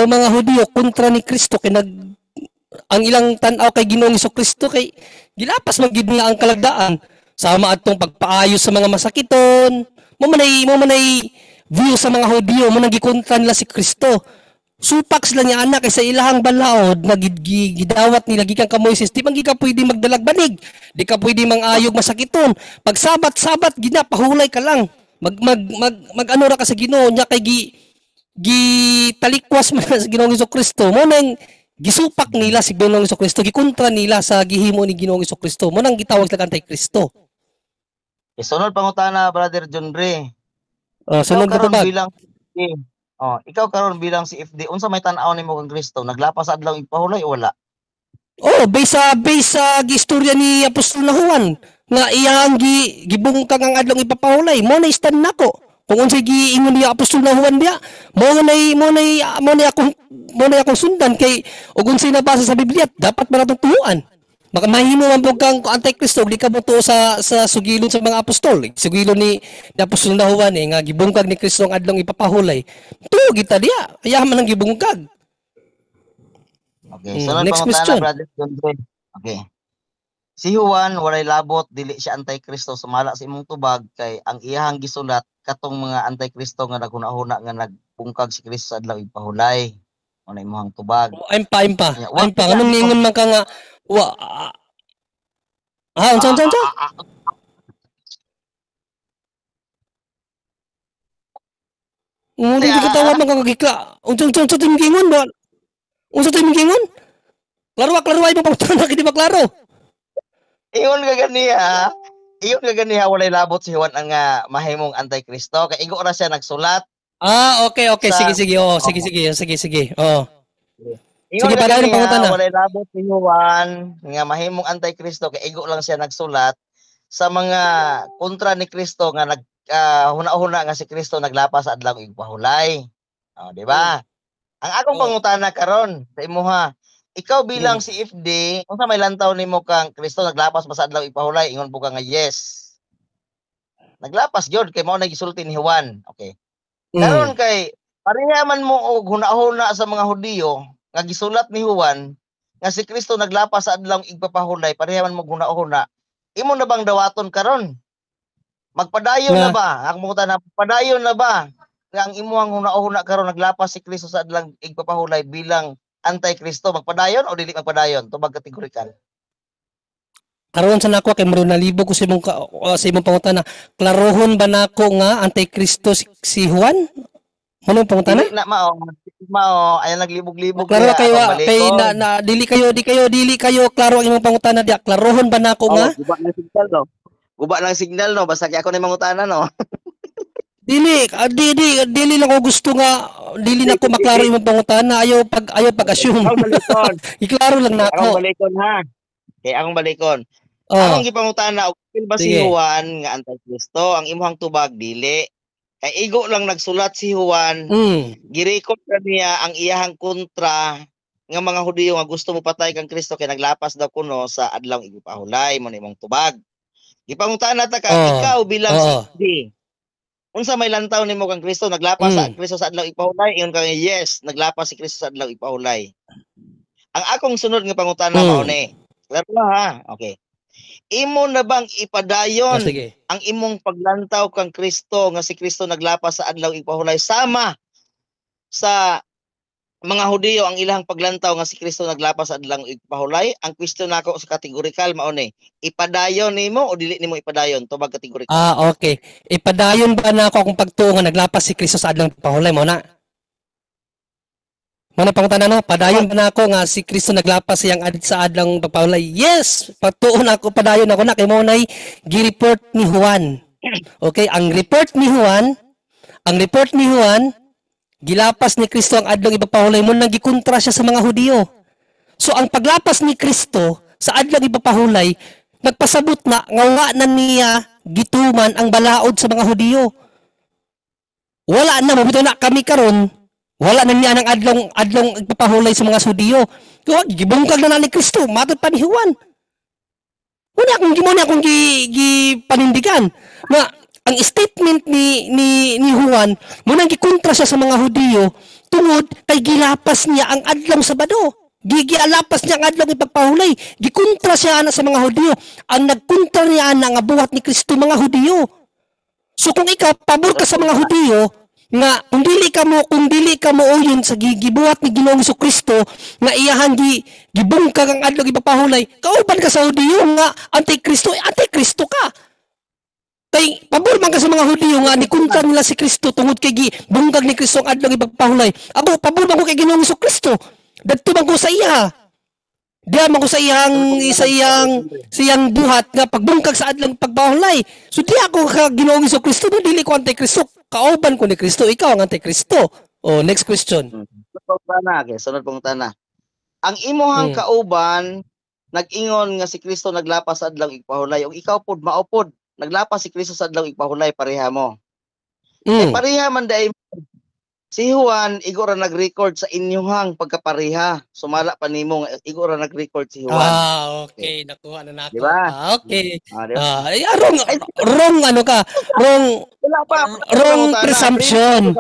mga Hudiyo kontra ni Kristo kay ang ilang tan-aw kay Ginoong Kristo kay gilapas man gid nga ang kalagdaan. Sama atong pagpaayos sa mga masakiton. Mo manay view sa mga Hudiyo mo nang gikontra nila si Kristo. Supak sila niya anak kay sa ilahang balaod na gidawat nila gikan ka Moises. Di man ka pwede magdalag banig. Di ka pwede mangayog masakiton. Pag sabat ginapahulay ka lang. Mag ano ra ka sa Ginoo nya kay talikwas man sa Ginoong Kristo. Mo nang gisupak nila si Ginoong Kristo, gikontra nila sa gihimo ni Ginoong Kristo. Mo nang gitawag sila kantay Kristo. Isunod pangutana Brother John Ray. Sunod ikaw karon ba? bilang ikaw karon bilang si FD unsa may tan-aw nimo kang Kristo naglapas sa adlaw ipahulay o wala? Oh, base sa gistorya ni Apostol na Juan nga iyang gibungkag ang adlaw ipapahulay mo na stand nako kung unsay giingon ni Apostol na Juan biya mo na akong sundan kay ug unsay nabasa sa Biblia dapat man natong tuhuan maka mahimo man pug kang anti-Kristo di ka mo tuo sa sugilon sa mga apostol sugilon ni Apostol na Juan nga gibungkag ni Kristo ang adlaw ipapahulay tuo kita diya kaya man ang gibungkag. Okay, sunod next pangutana question. Brother John Ray. Okay. Si Juan walay labot dili siya anti-Kristo sumala sa imong tubag kay ang iyahang gisulat katong mga anti-Kristo nga naghuna-huna nga nagbungkag si Kristo sa adlaw ipahulay. Ano imong tubag? I'm pa. Anong ningon man ka nga unsa. Hindi ko tawag man kang gikla. Unsa timgingon ba? Unsa timgingon? Klaro ay mo pangutana kay di ba klaro? Iyon nga ganiha walay labot si Juan ang mahimong anti-Kristo kay igo ra siya nagsulat. Okay. Sige. Sige. Oh. Sige para ng pangutana. Walay labot si Juan nga mahimong anti-Kristo kay igo lang siya nagsulat sa mga kontra ni Kristo nga huna-huna nga si Kristo naglapas sa adlaw ipahulay. Di ba? Ang akong pangutana karon sa imuha, ikaw bilang si FD, unsa may lantaw nimo kang Kristo naglapas ba sa adlaw ipahulay? Ingon po ka nga yes. Naglapas gyud kay mao nagisulti ni Juan. Okay. Karon kay pareha man mo og huna-huna sa mga Hudiyo nga gisulat ni Juan nga si Kristo naglapas sa adlaw ipapahulay, pareha man mo huna-huna. Imo na bang dawaton karon? Magpadayon na ba? Ang pangutana, padayon na ba? Ang imuhang huna-huna karon naglapas si Kristo sa adlaw ipapahulay bilang anti-Kristo, magpadayon o dili magpadayon? Tubag kategorikal. Karon sa nako kay maro nalibo ko sa imong pangutana. Klarohon ba nako nga anti-Kristo si Juan? Ano pangutana? Dili na mao ay naglibog-libog klaro kayo kay dili kayo klaro ang imong pangutana dia. Klarohon ba nako nga? Guba ng signal no, basta kay ako na mangutana no. Dili lang ko gusto nga dili na ko maklaro imong pangutana ayaw pag-assume. Iklaro lang nako. Akong balikon ha. Kay akong balikon. Akong gipangutana og ba si Juan nga anti-Kristo ang imong tubag dili. Kay igo lang nagsulat si Juan. Girecord ra niya ang iyahang kontra nga mga Hudiyo nga gusto mo patay kang Kristo kay naglapas daw kuno sa adlaw ipahulay mo nimong tubag. Gipangutana ta ka ikaw bilang si FD. Unsa may lantaw nimo kang Kristo naglapas sa Kristo sa adlaw ipahulay? Ingon ka yes, naglapas si Kristo sa adlaw ipahulay. Ang akong sunod nga pangutana mao ni. Klaro ha. Okay. Imo na bang ipadayon ang imong paglantaw kang Kristo nga si Kristo naglapas sa adlaw ipahulay sama sa mga Hudiyo ang ilang paglantaw nga si Kristo naglapas sa adlaw ipahulay? Ang question nako sa kategorikal mao ni, ipadayon nimo o dili nimo ipadayon? Tubag kategorikal. Okay. Ipadayon ba nako akong pagtuo nga naglapas si Kristo sa adlaw ipahulay mo na? Mana pangutana na, padayon ba nako nga si Kristo naglapas siyang sa adlang pagpahulay? Yes, pagtuon ako, padayon ako na kay mo nay gi-report ni Juan. Okay, ang report ni Juan, gilapas ni Kristo ang adlang ipapahulay mo nang gikontra siya sa mga Hudiyo. So ang paglapas ni Kristo sa adlang ipapahulay, nagpasabot na nga na niya gituman ang balaod sa mga Hudiyo. Wala na mabito na kami karon. Wala na niya ng adlong ipapahulay sa mga Hudiyo. Gibungkag na ni Kristo, matod pa ni Juan. Una akong panindigan na ang statement ni Juan muna gikontra siya sa mga Hudiyo tungod kay gilapas niya ang adlong Sabado. Gialapas niya ang adlong ipagpahulay. Gikontra siya ana sa mga Hudiyo. Ang nagkontra niya ana nga buhat ni Kristo mga Hudiyo. So kung ikaw pabor ka sa mga Hudiyo nga kung dili ka mo uyon sa gibuhat ni Ginoong Kristo nga iyahan gibungkag ang adlong ipagpahulay, kauban ka sa Hudiyo nga antikristo ka. Kay pabor man ka sa mga Hudiyo nga nikunta nila si Kristo tungod kay gibungkag ni Kristo ang adlong ipagpahulay. Ako pabor man ko kay Ginoong Kristo. Dadto man ko sa iya. Diyan man ko sa iyang buhat nga pagbungkag sa adlong pagpahulay. So di ako ka Ginoong Kristo, dili ko antikristo. Kauban ko ni Kristo, ikaw ang antikristo. Oh, next question. Sunod pong tana. Ang imuhang kauban nag-ingon nga si Kristo naglapas sa adlong ipahulay. Ug ikaw pod maupod, naglapas si Kristo sa adlong ipahulay pareha mo. Pareha man dai si Juan igo ra nag-record sa inyuhang pagkapareha. Sumala pa nimo igo ra nag-record si Juan. Okay, nakuha na nako. Diba? Okay. Diba? Wrong ano ka? Wrong presumption.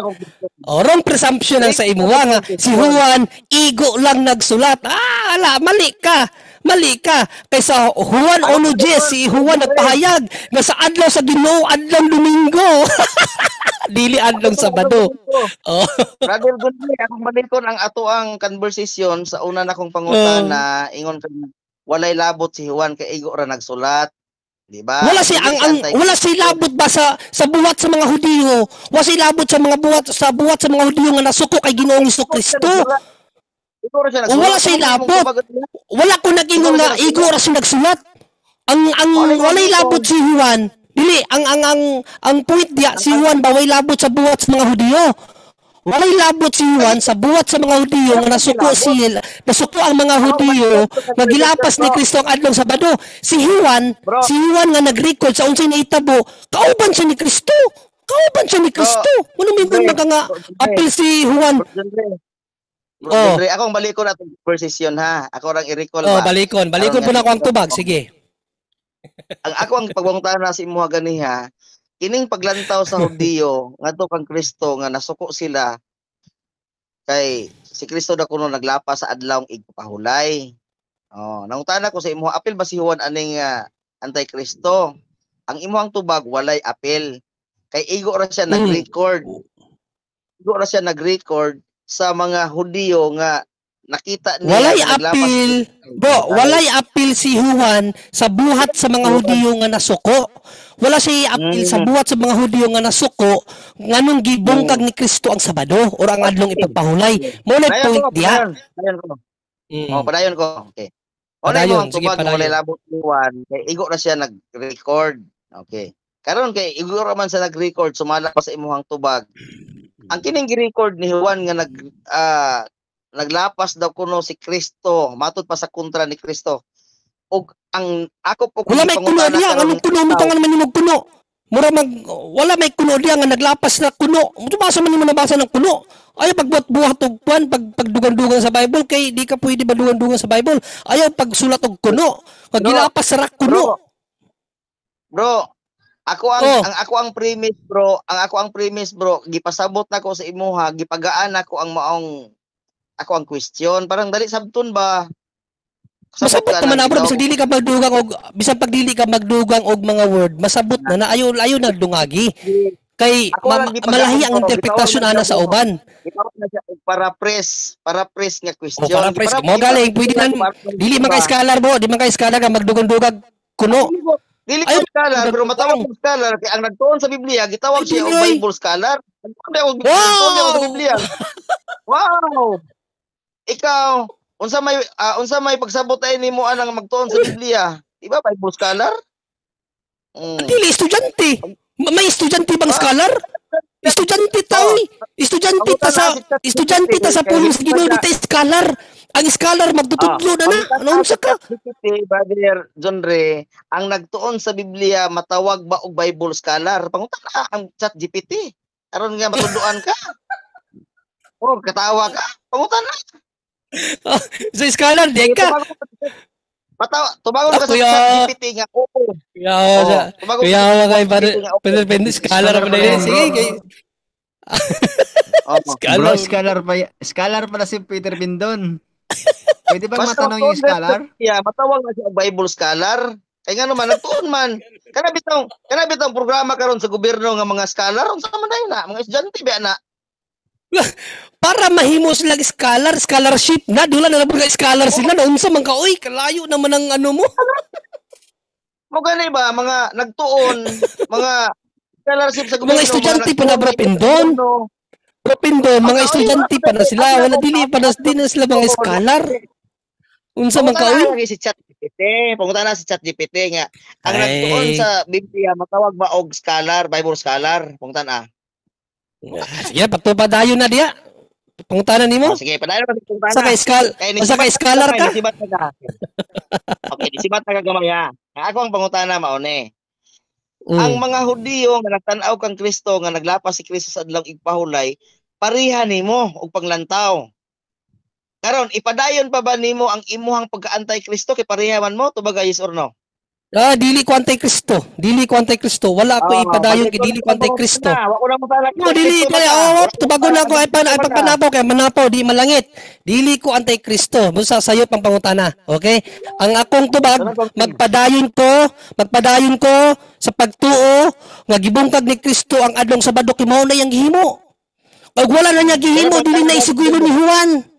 Wrong presumption ang sa imo nga si Juan igo lang nagsulat. Mali ka. Kaysa Juan 1:10 si Juan nagpahayag nga sa adlaw sa Ginoo adlaw Domingo. Dili adlong Sabado. Brother Gunley, akong malikon ang ato ang conversation sa una na kong pangutana, ingon ka walay labot si Juan kay igo ra nagsulat. Di ba? Wala si labot ba sa buhat sa mga Hudiyo? Wala si labot sa buhat sa mga Hudiyo nga nasuko kay Ginoong Kristo. Wala si labot. Wala ko nag-ingon na igo ra siya nagsulat. Ang walay labot si Juan. Dili ang point dia si Juan baway labot sa buhat sa mga Hudiyo. Walay labot si Juan sa buhat sa mga Hudiyo nga nasuko ang mga Hudiyo nga gilapas ni Kristo ang adlong Sabado. Si Juan nga nag-record sa unsay naitabo, kauban siya ni Kristo. Ano may nga apil si Juan? Andre, akong balikon atong conversation ha. Ako rang i-recall ba. Balikon po na ako ang tubag, sige. Ang pagbangutan na si imuha ganiha, kining paglantaw sa Hudiyo ngadto kang Kristo nga nasuko sila kay si Kristo na kuno naglapas sa adlawng igpahulay. Nangutana ko sa imuha, apil ba si Juan aning antikristo? Ang imuhang tubag walay apil. Kay igo ra siya nag-record. Sa mga Hudiyo nga nakita niya walay apil. Walay apil si Juan sa buhat sa mga Hudiyo nga nasuko. Wala siya apil sa buhat sa mga Hudiyo nga nasuko nganong gibungkag ni Kristo ang Sabado or ang adlong ipagpahulay. Mo na point dia. Padayon ko. Okay. Padayon, tubag walay labot ni Juan kay igo ra siya nag-record. Okay. Karon kay igo ra man sa nag-record sumala pa sa imuhang tubag. Ang kining gi-record ni Juan nga naglapas daw kuno si Kristo, matud pa sa kontra ni Kristo. Og ang ako po wala may kuno diya, anong kuno mo tangan man nimog kuno. Wala may kuno diya nga naglapas na kuno. Mubasa man nimo nabasa ng kuno. Ayaw pagbuhat og kuan, pagdugang-dugang sa Bible kay di ka pwede ba dugang-dugang sa Bible. Ayaw pagsulat og kuno. Pag gilapas sa rak kuno. Bro, ako ang premise bro, gipasabot nako sa imuha, gipagaan nako ang maong ako ang question, parang dali sabton ba? Masabot naman na bro, bisag dili ka magdugang og bisan pag dili ka magdugang og mga word, masabot na ayaw nagdungagi. Kay malahi ang interpretasyon ana sa uban. Para-press nga question. Para-press mo galing, pwede nan dili man ka scholar bro, di man ka scholar ka magdugang-dugag kuno. Dili ko scholar, pero matawag ko scholar kay ang nagtuon sa Biblia gitawag siya og Bible scholar. Wow! Sa Biblia. Wow! Ikaw, unsa may pagsabot ay nimo anang magtuon sa Biblia? Di ba Bible scholar? Dili estudyante. May estudyante bang scholar? Estudyante tayo. Estudyante ta sa pulis Ginoo dito scholar. Ang scholar magtutudlo na. Ano sa ka? Brother John Ray, ang nagtuon sa Biblia matawag ba og Bible scholar? Pangutan na ang ChatGPT. Aron nga matudloan ka. Oh, katawa ka. Pangutan na. So, scholar, di ka. Tumagon ka sa ChatGPT nga. Oo. Kaya kay pero scholar pa na. Sige, kay Scholar pala si Peter Bindon. Pwede bang matanong yung scholar? Yeah, matawag na siya Bible scholar. Kaya nga naman, nagtuon man. Kana bitong programa karon sa gobyerno nga mga scholar, unsa man dayon na, mga estudyante ba na? Para mahimo sila scholarship na dula na lang scholar sila na unsa man ka oy kalayo naman ang ano mo. Mo gani ba mga nagtuon, mga scholarship sa gobyerno. Mga estudyante pa na Bro Pindon, mga estudyante pa na sila, wala dili pa na sila mga scholar. Unsa man ka oy? Si ChatGPT, pangutan na si ChatGPT nga ang nagtuon sa Biblia matawag ba og scholar, Bible scholar, pangutan na. Sige, padayon na diya. Pangutanan nimo? Sige, padayon na pangutanan. Sa kay scholar ka? Okay, disibat na gamay ha. Ako ang pangutana maone. Ang mga Hudiyo nga nagtan-aw kang Kristo nga naglapas si Kristo sa adlong igpahulay, pareha nimo og panglantaw. Karon ipadayon pa ba nimo ang imuhang pagka-antay Kristo kay parehaman mo tubaga yes or no? Dili ko antay Kristo. Wala ako ipadayon kay dili ko antay Kristo. Wako na mo talak. No, dili kaya tubagon ako ay pagpanapaw kay manapaw di malangit. Dili ko antay Kristo. Busa sayo pang pangutana. Okay? Ang akong tubag magpadayon ko sa pagtuo nga gibungkag ni Kristo ang adlong Sabado kay mao na yang gihimo. Pag wala na niya gihimo dili na isugilo ni Juan.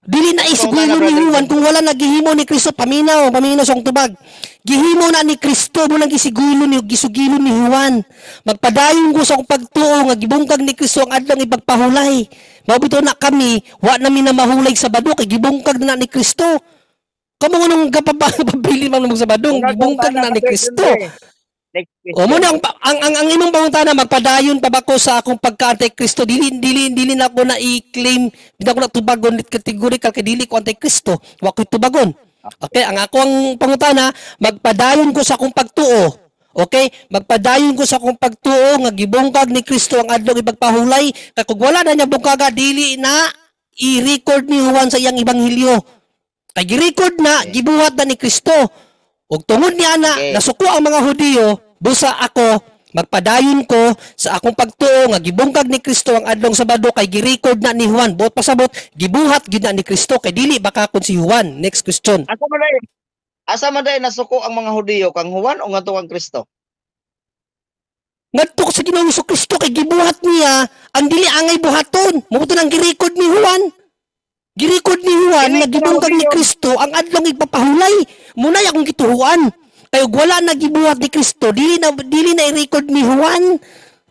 Dili na isugilo ni Juan kung wala nagihimo ni Kristo paminaw sa tubag. Gihimo na ni Kristo mo nang gisugilo ni Juan. Magpadayon ko sa akong pagtuo nga gibungkag ni Kristo ang adlong ipagpahulay. Mao bitaw na kami, wa namin na mahulay sa Sabado kay gibungkag na ni Kristo. Kamo nang gapabili man sa Sabado, gibungkag na ni Kristo. O mo na ang imong pangutana magpadayon pa ba ko sa akong pagka-antay Kristo dili na ako na i-claim hindi ako na tubagon categorical kay dili ko antay Kristo wa ko tubagon. Okay, ang ako ang pangutana magpadayon ko sa akong pagtuo. Okay, magpadayon ko sa akong pagtuo nga gibungkag ni Kristo ang adlong ipagpahulay kay kung wala na niya bungkaga dili na i-record ni Juan sa iyang ebanghelyo. Kay gi-record na gibuhat na ni Kristo. Ug tungod niya na nasuko ang mga Hudiyo, busa ako magpadayon ko sa akong pagtuo nga gibungkag ni Kristo ang adlong Sabado kay gi-record na ni Juan. Buot pasabot gibuhat gyud na ni Kristo kay dili baka kun si Juan. Next question. Asa man day nasuko ang mga Hudiyo kang Juan o ngadto kang Kristo? Ngadto sa Ginoong Kristo kay gibuhat niya ang dili angay buhaton. Mo nang gi-record ni Juan. Girecord ni Juan nga gibungkag ni Kristo ang adlong ipapahulay. Muna akong gituhuan. Kay wala na gibuhat ni Kristo, dili na i-record ni Juan.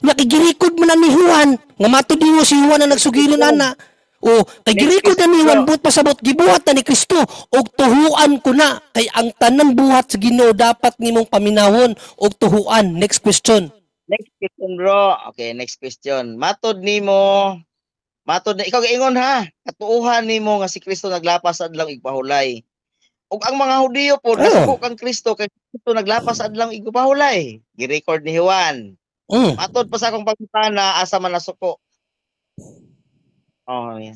Nakigirecord mo na ni Juan. Nga matud mo si Juan na nagsugilon ana. O kay girecord na ni Juan buot pasabot gibuhat na ni Kristo og tuhuan ko na kay ang tanan buhat sa Ginoo dapat nimong paminawon og tuhuan. Next question. Next question bro. Okay, next question. Matod na ikaw giingon ha. Katuuhan nimo nga si Kristo naglapas sa adlong igpahulay. Ug ang mga Hudiyo po nasuko kang Kristo kay Kristo naglapas sa adlong igpahulay. Gi-record ni Juan. Matod pa sa akong pagtana asa man nasuko. Oh, yeah.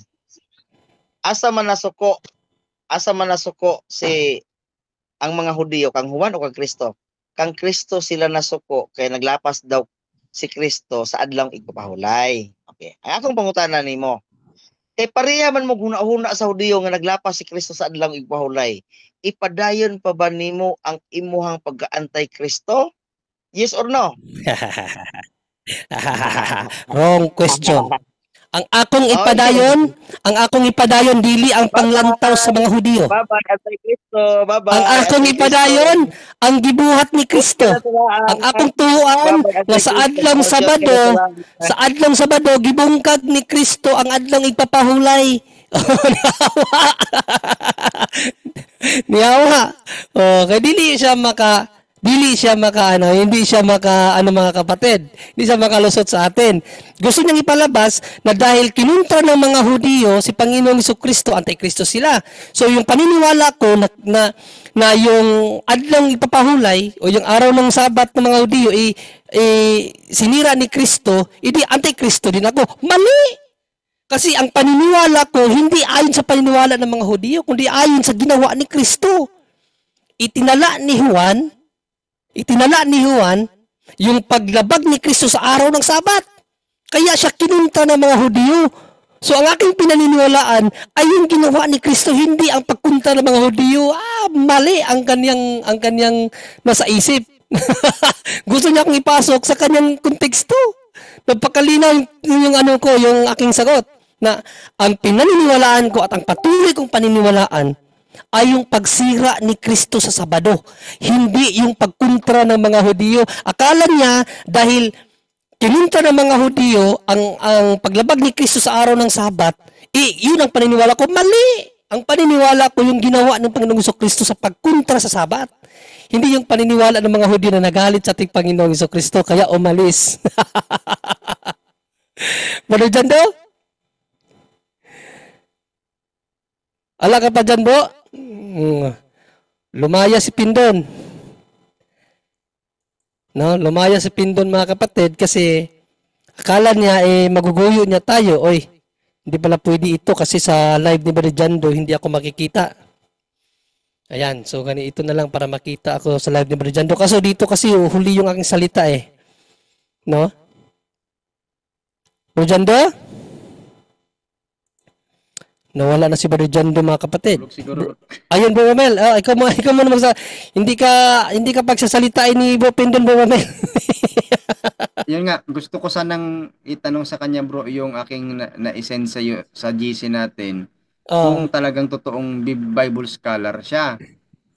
Asa man nasuko si ang mga Hudiyo kang Juan o kang Kristo? Kang Kristo sila nasuko kay naglapas daw si Kristo sa adlong igpahulay. Okay. Ay akong pangutana nimo. Kay pareha man mo huna sa Hudiyo nga naglapas si Kristo sa adlong igpahulay. Ipadayon pa ba nimo ang imuhang pag-aantay Kristo? Yes or no? Wrong question. Ang akong ipadayon dili ang panglantaw sa mga Hudiyo. Antay Kristo, ang akong ipadayon ang gibuhat ni Kristo. Ang akong tuhuan nga sa adlong Sabado gibungkag ni Kristo ang adlong igpapahulay. Niyawa. Kay hindi siya maka mga kapatid. Hindi siya makalusot sa atin. Gusto niyang ipalabas na dahil kinuntra ng mga Hudiyo si Panginoong Jesucristo, antikristo sila. So yung paniniwala ko na yung adlong ipapahulay o yung araw ng Sabat ng mga Hudiyo sinira ni Kristo, hindi antikristo din ako. Mali! Kasi ang paniniwala ko, hindi ayon sa paniniwala ng mga Hudyo, kundi ayon sa ginawa ni Kristo. Itinala ni Juan yung paglabag ni Kristo sa araw ng Sabat. Kaya siya kinunta ng mga Hudyo. So ang aking pinaniniwalaan ay yung ginawa ni Kristo, hindi ang pagkunta ng mga Hudyo. Mali ang kanyang nasa isip. Gusto niya akong ipasok sa kanyang konteksto. Napakalinang yung aking sagot na ang pinaniniwalaan ko at ang patuloy kong paniniwalaan ay yung pagsira ni Kristo sa Sabado, hindi yung pagkontra ng mga Hudyo. Akala niya dahil kinuntra ng mga Hudyo ang paglabag ni Kristo sa araw ng Sabat, yun ang paniniwala ko. Mali! Ang paniniwala ko yung ginawa ng Panginoong Jesucristo sa pagkontra sa Sabat. Hindi yung paniniwala ng mga Hudyo na nagalit sa ating Panginoong Jesucristo kaya umalis. Brother Jando? Ala ka pa dyan, bro? Lumaya si Pindon. No, lumaya si Pindon, mga kapatid, kasi akala niya maguguyo niya tayo. Oy, hindi pala pwede ito kasi sa live ni Brother Jando hindi ako makikita. Ayan, so ganito na lang para makita ako sa live ni Brother Jando. Kaso dito kasi huli yung aking salita No? Brother Jando? Nawala na si Brother Jando, mga kapatid. Ayun, Bro Romel. Ikaw mo naman hindi ka pagsasalitain ni Bro Pindon, Bro Romel. Yan nga, gusto ko sanang itanong sa kanya, bro, yung aking na-send sa GC natin. Kung talagang totoong Bible scholar siya.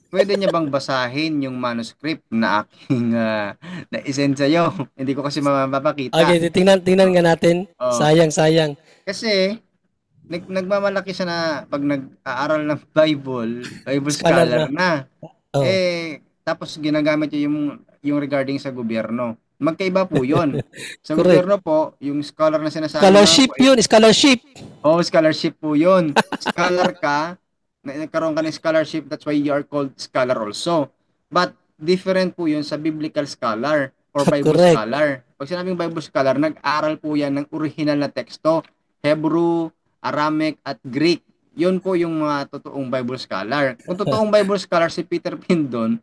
Pwede niya bang basahin yung manuscript na aking na-send sa'yo? Hindi ko kasi mapapakita. Okay, tingnan nga natin. Sayang. Kasi nagmamalaki siya na pag nag-aaral ng Bible scholar na. Tapos ginagamit niya yung regarding sa gobyerno. Magkaiba po 'yon. Sa gobyerno po, yung scholar na sinasabi scholarship po, yun, scholarship. Scholarship po 'yon. Scholar ka, nagkaroon ka ng scholarship, that's why you are called scholar also. But different po 'yun sa biblical scholar or Bible scholar. Pag sinabing Bible scholar, nag-aral po 'yan ng original na teksto, Hebrew, Aramaic at Greek. Yun po yung mga totoong Bible scholar. Kung totoong Bible scholar si Peter Pindon,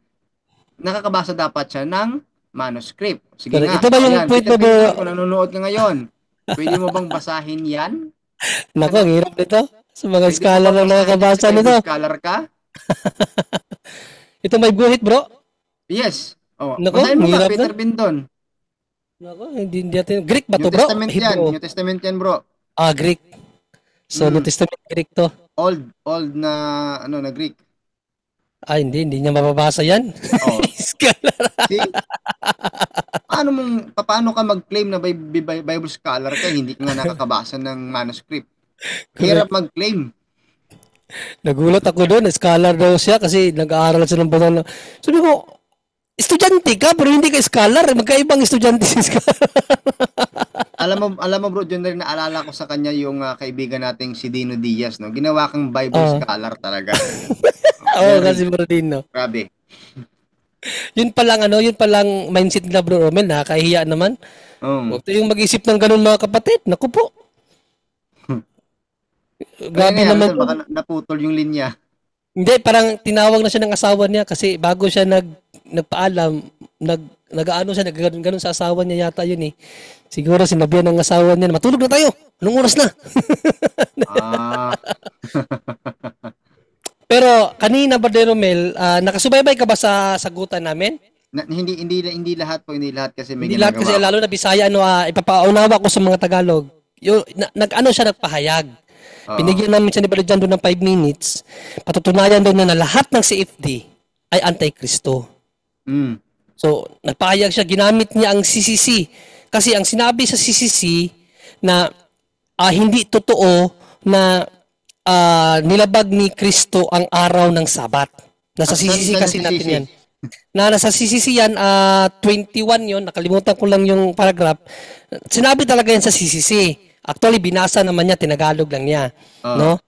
nakakabasa dapat siya ng manuscript. Sige nga. Ito ba yung point Peter Pindon, kung nanonood ka ngayon, pwede mo bang basahin yan? Nako, ang hirap nito. Sa mga scholar na nakakabasa nito. Scholar ka? Ito may guhit, bro? Yes. Nako, basahin mo ka, hirap Peter Pindon. Nako, hindi natin. Greek ba to, bro? New Testament yan, bro. Greek. So, New Testament Greek to. Old na, na Greek. Hindi niya mababasa yan. Scholar. See? Paano ka mag-claim na Bible scholar ka, hindi ka nga nakakabasa ng manuscript? Hirap mag-claim. Nagulat ako doon, scholar daw siya kasi nag-aaral siya ng banal. Sabi ko, estudyante ka pero hindi ka scholar. Magkaibang estudyante si scholar. Alam mo bro, dyan na rin naalala ko sa kanya yung kaibigan nating si Dino Diaz, no? Ginawa kang Bible scholar talaga. Kasi bro Dino. Grabe. Yun palang mindset nila, Bro Romel, nakakahiya naman. Huwag tayong mag-isip ng ganun, mga kapatid. Naku po. Grabe naman. Baka naputol yung linya. Hindi, parang tinawag na siya ng asawa niya kasi bago siya nagpaalam, nag-ano siya, nag-ganun sa asawa niya yata yun eh. Siguro sinabihan ng asawa niya, matulog na tayo. Anong oras na? Pero kanina, Brother Romel, nakasubaybay ka ba sa sagutan namin? Hindi lahat po, hindi lahat kasi may hindi lahat kasi lalo na Bisaya, ipapaunawa ko sa mga Tagalog. Nagpahayag. Pinigyan namin siya ni Brother John doon ng 5 minutes. Patutunayan doon na lahat ng CFD ay anti-Kristo. So, nagpahayag siya, ginamit niya ang CCC. Kasi ang sinabi sa CCC na hindi totoo na nilabag ni Kristo ang araw ng Sabat. Nasa CCC kasi natin yan. Nasa CCC yan, 21 yon, nakalimutan ko lang yung paragraph. Sinabi talaga yan sa CCC. Actually, binasa naman niya, tinagalog lang niya. No?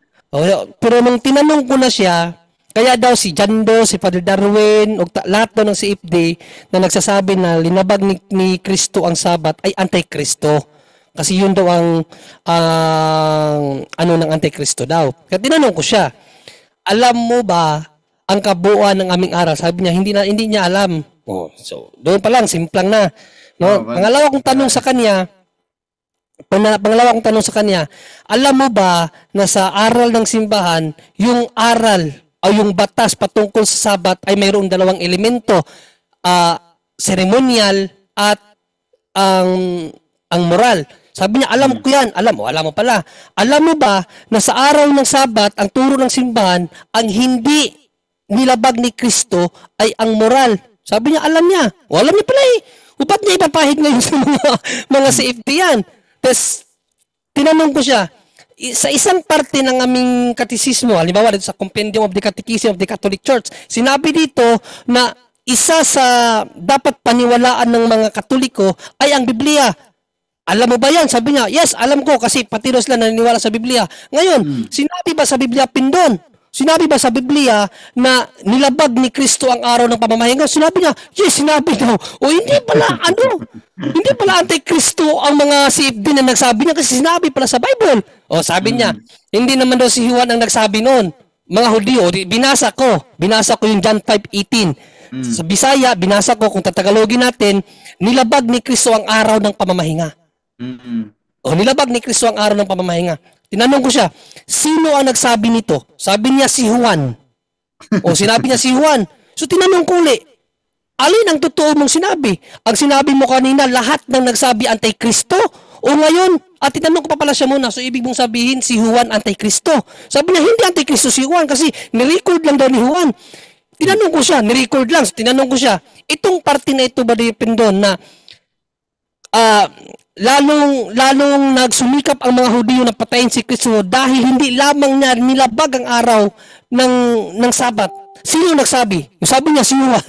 Pero nung tinanong ko na siya, kaya daw si Jando, si Father Darwin, o lahat daw ng CFD na nagsasabi na linabag ni Kristo ang Sabat ay anti-Kristo. Kasi yun daw ang ano ng Antikristo daw. Kaya tinanong ko siya, alam mo ba ang kabuuan ng aming aral? Sabi niya, hindi niya alam. Oh, so doon pa lang, simplang na. No? Pangalawa kong tanong sa kanya, alam mo ba na sa aral ng simbahan, yung aral o yung batas patungkol sa Sabat ay mayroong dalawang elemento, seremonial at ang moral. Sabi niya, alam ko yan. Alam mo pala. Alam mo ba na sa araw ng Sabat, ang turo ng simbahan, ang hindi nilabag ni Kristo ay ang moral. Sabi niya, alam niya. O alam niya pala eh. O ba't niya ipapahid ngayon sa mga CFP yan? Tapos, tinanong ko siya, sa isang parte ng aming katisismo, halimbawa dito sa Compendium of the Catechism of the Catholic Church, sinabi dito na isa sa dapat paniwalaan ng mga Katoliko ay ang Biblia. Alam mo ba yan? Sabi niya, yes, alam ko kasi pati rin sila naniniwala sa Biblia. Ngayon, sinabi ba sa Biblia, Pindon? Sinabi ba sa Biblia na nilabag ni Kristo ang araw ng pamamahinga? Sinabi niya, yes, sinabi daw. O hindi pala, hindi pala Antikristo ang mga CFD na nagsabi niya kasi sinabi pala sa Bible. O sabi niya, hindi naman daw si Juan ang nagsabi noon. Mga Hudyo, binasa ko yung John 5:18. Sa Bisaya, binasa ko, kung tatagalogin natin, nilabag ni Kristo ang araw ng pamamahinga. O nilabag ni Kristo ang araw ng pamamahinga. Tinanong ko siya, sino ang nagsabi nito? Sabi niya si Juan. O sinabi niya si Juan. So tinanong ko ulit, alin ang totoo mong sinabi? Ang sinabi mo kanina, lahat ng nagsabi Antikristo? O ngayon, at tinanong ko pa pala siya muna, so ibig mong sabihin si Juan Antikristo. Sabi niya, hindi Antikristo si Juan kasi nirecord lang daw ni Juan. Tinanong ko siya, nirecord lang. So, tinanong ko siya, itong parte na ito ba Pindon na lalong nagsumikap ang mga Hudyo na patayin si Kristo dahil hindi lamang niya nilabag ang araw ng Sabat. Sino nagsabi? Yung sabi niya si Juan.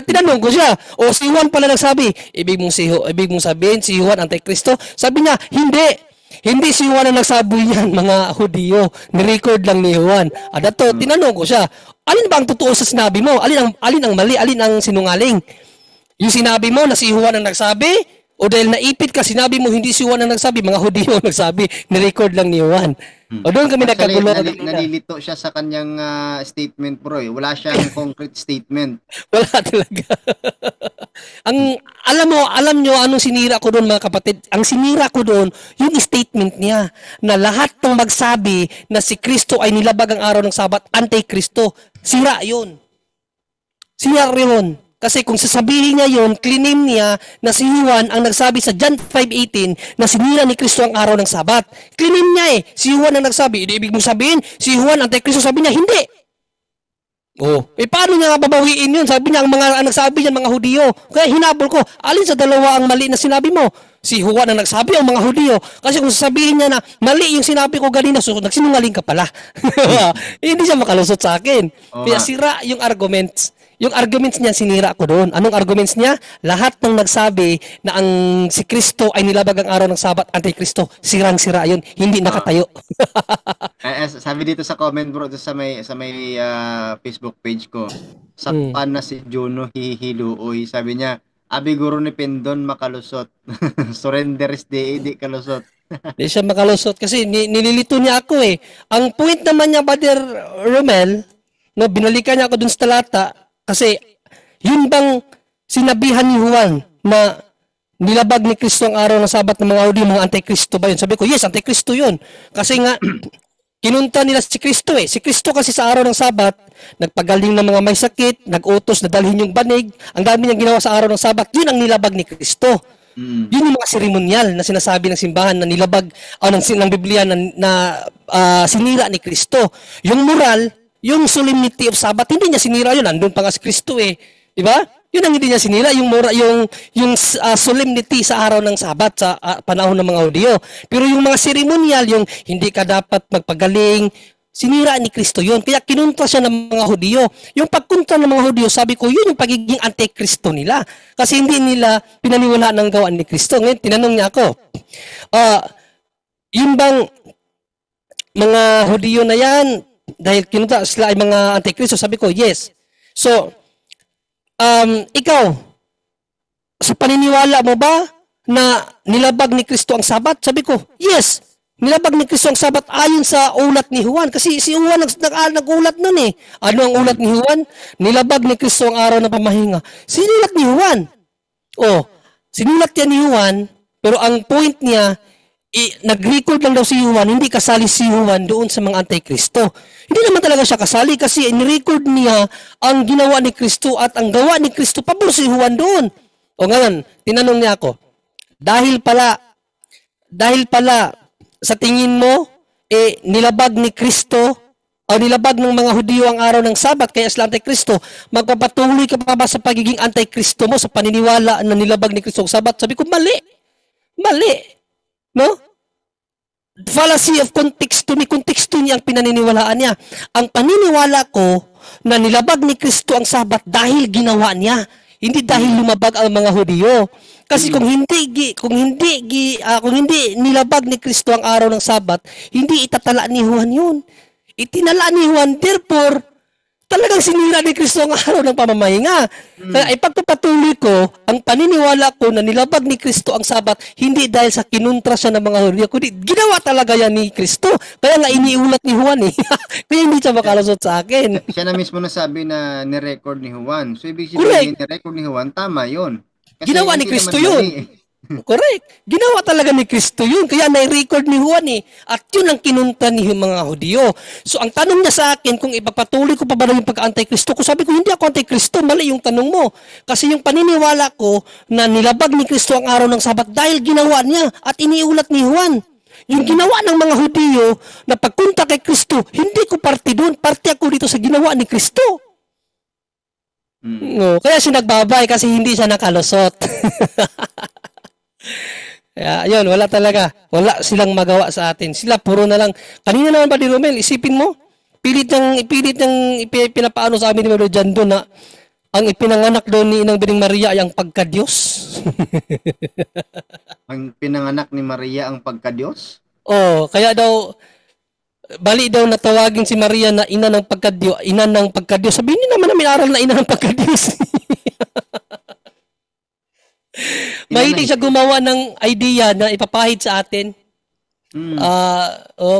Tinanong ko siya, o si Juan pala nagsabi. Ibig mong sabihin si Juan Antikristo? Sabi niya, hindi si Juan ang nagsabi niyan, mga Hudyo. Ni-record lang ni Juan. Dato, tinanong ko siya, alin ba ang totoo sa sinabi mo? Alin ang mali? Alin ang sinungaling? Yung sinabi mo na si Juan ang nagsabi? O dahil naipit ka, sinabi mo hindi si Juan ang nagsabi, mga Hudyo ang nagsabi, ni-record lang ni Juan. O doon kami nagkagulo. Nalilito siya sa kanyang statement, bro. Wala siyang concrete statement. Wala talaga. Alam nyo anong sinira ko doon, mga kapatid? Ang sinira ko doon, yung statement niya na lahat ng magsabi na si Kristo ay nilabag ang araw ng Sabat, Antikristo. Sira yun. Sira yun. Kasi kung sasabihin niya yun, claim niya na si Juan ang nagsabi sa John 5:18 na sinira ni Kristo ang araw ng Sabat. Claim niya si Juan ang nagsabi. Ibig mong sabihin, si Juan Antikristo, sabi niya, hindi. Paano niya babawiin yun? Sabi niya, ang nagsabi niyan, mga Hudyo. Kaya hinabol ko, alin sa dalawa ang mali na sinabi mo? Si Juan ang nagsabi, ang mga Hudyo. Kasi kung sasabihin niya na mali yung sinabi ko kanina, so nagsinungaling ka pala. Hindi siya makalusot sa akin. Kaya sira yung arguments. Yung arguments niya, sinira ko doon. Anong arguments niya? Lahat ng nagsabi na ang si Kristo ay nilabag ang araw ng Sabat, Antikristo, sirang-sira yun. Hindi nakatayo. Sabi dito sa comment, bro, sa may Facebook page ko, sakpan na si Juno hihiluoy. Sabi niya, abiguro ni Pindon makalusot. Surrender is di kalusot. Hindi siya makalusot kasi nililito niya ako eh. Ang point naman niya, Brother Romel, no, binalikan niya ako dun sa talata, kasi yun bang sinabihan ni Juan na nilabag ni Kristo ang araw ng Sabat ng mga Hudyo, mga Antikristo ba yun? Sabi ko, yes, Antikristo yun. Kasi nga, kinunta nila si Kristo eh. Si Kristo kasi sa araw ng Sabat, nagpagaling ng mga may sakit, nag-utos na dalhin yung banig, ang dami niyang ginawa sa araw ng Sabat, yun ang nilabag ni Kristo. Yun yung mga seremonyal na sinasabi ng simbahan na nilabag ng Biblia na sinira ni Kristo. Yung moral, yung solemnity of Sabbath, hindi niya sinira yun. Nandun pa nga si Kristo eh. Diba? Yun ang hindi niya sinira. Yung solemnity sa araw ng Sabbath sa panahon ng mga Hudyo. Pero yung mga ceremonial, yung hindi ka dapat magpagaling, sinira ni Kristo yun. Kaya kinunta siya ng mga Hudyo. Yung pagkunta ng mga Hudyo, sabi ko, yun yung pagiging Antikristo nila. Kasi hindi nila pinaniwalaan ng gawaan ni Kristo. Ngayon, tinanong niya ako, yun bang mga Hudyo na yan, dahil kinunta sila ay mga Antikristo, sabi ko, yes. So, ikaw, sa paniniwala mo ba na nilabag ni Kristo ang Sabat? Sabi ko, yes. Nilabag ni Kristo ang Sabat ayon sa ulat ni Juan. Kasi si Juan nag-ulat nun eh. Ano ang ulat ni Juan? Nilabag ni Kristo ang araw ng pamahinga. Sinulat ni Juan. Sinulat yan ni Juan, pero ang point niya, nag-record lang daw si Juan, hindi kasali si Juan doon sa mga anti-Kristo. Hindi naman talaga siya kasali kasi ni-record niya ang ginawa ni Kristo at ang gawa ni Kristo, pabor si Juan doon. Ngayon, tinanong niya ako, dahil pala, sa tingin mo, nilabag ni Kristo o nilabag ng mga Hudyo ang araw ng Sabat, kaya sila anti-Kristo, magpapatuloy ka pa ba sa pagiging anti-Kristo mo sa paniniwala na nilabag ni Kristo ang Sabat? Sabi ko, mali. No? Fallacy of context. May konteksto niya ang pinaniniwalaan niya. Ang paniniwala ko na nilabag ni Kristo ang Sabat dahil ginawa niya. Hindi dahil lumabag ang mga Hudyo. Kasi kung hindi nilabag ni Kristo ang araw ng Sabat, hindi itatala ni Juan yun. Itinala ni Juan, therefore, talagang sinira ni Kristo ang araw ng pamamahinga. Kaya ipagpapatuloy ko, ang paniniwala ko na nilabag ni Kristo ang Sabat, hindi dahil sa kinuntra siya ng mga Hudyo, kundi ginawa talaga yan ni Kristo. Kaya nga iniulat ni Juan eh. Kaya hindi siya makalusot sa akin. Siya na mismo nasabi na ni-record ni Juan. So ibig sabihin, ni-record ni Juan, tama yun. Kasi ginawa ni Kristo yun. Correct. Ginawa talaga ni Kristo yun. Kaya na-record ni Juan eh. At yun ang kinunta ni mga Hudyo. So ang tanong niya sa akin, kung ipagpatuloy ko pa ba yung pagka-anti-Kristo ko, sabi ko, hindi ako anti-Kristo. Mali yung tanong mo. Kasi yung paniniwala ko na nilabag ni Kristo ang araw ng Sabat dahil ginawa niya at iniulat ni Juan. Yung ginawa ng mga Hudyo na pagpunta kay Kristo, hindi ko parte doon. Parte ako dito sa ginawa ni Kristo. No, kaya siya nagbabay kasi hindi siya nakalusot. Kaya, yun, wala talaga. Wala silang magawa sa atin. Sila puro na lang. Kanina naman ba di Romel, isipin mo, pilit niyang pinapaano sa amin ni Brother John doon na ang ipinanganak doon ni Inang Bining Maria ay ang pagka-Diyos. Ang pinanganak ni Maria ang pagka-Diyos? Kaya daw, bali daw natawagin si Maria na ina ng pagka-Diyos. Sabihin niyo naman na may aral na ina ng pagka-Diyos. Mahilig siya gumawa ng idea na ipapahid sa atin.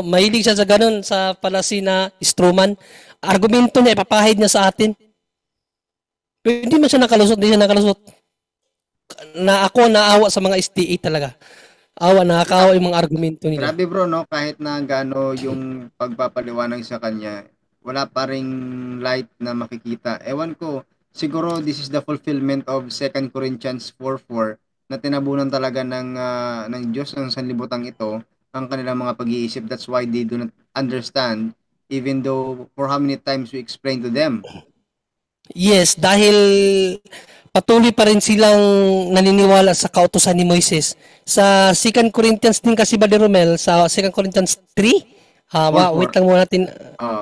Mahilig siya sa ganun, sa palasi na Stroman. Argumento niya, ipapahid niya sa atin. Pero hindi man siya nakalusot, Na ako naawa sa mga SDA talaga. Nakakaawa yung mga argumento nila. Grabe bro, no? Kahit na gaano yung pagpapaliwanag sa kanya, wala pa ring light na makikita. Ewan ko, siguro this is the fulfillment of 2 Corinthians 4:4 na tinabunan talaga ng Diyos ng sanlibutan ito ang kanilang mga pag-iisip. That's why they do not understand even though for how many times we explain to them. Yes, dahil patuloy pa rin silang naniniwala sa kautusan ni Moises. Sa 2 Corinthians din kasi Brother Romel, sa 2 Corinthians 3, wait lang muna natin.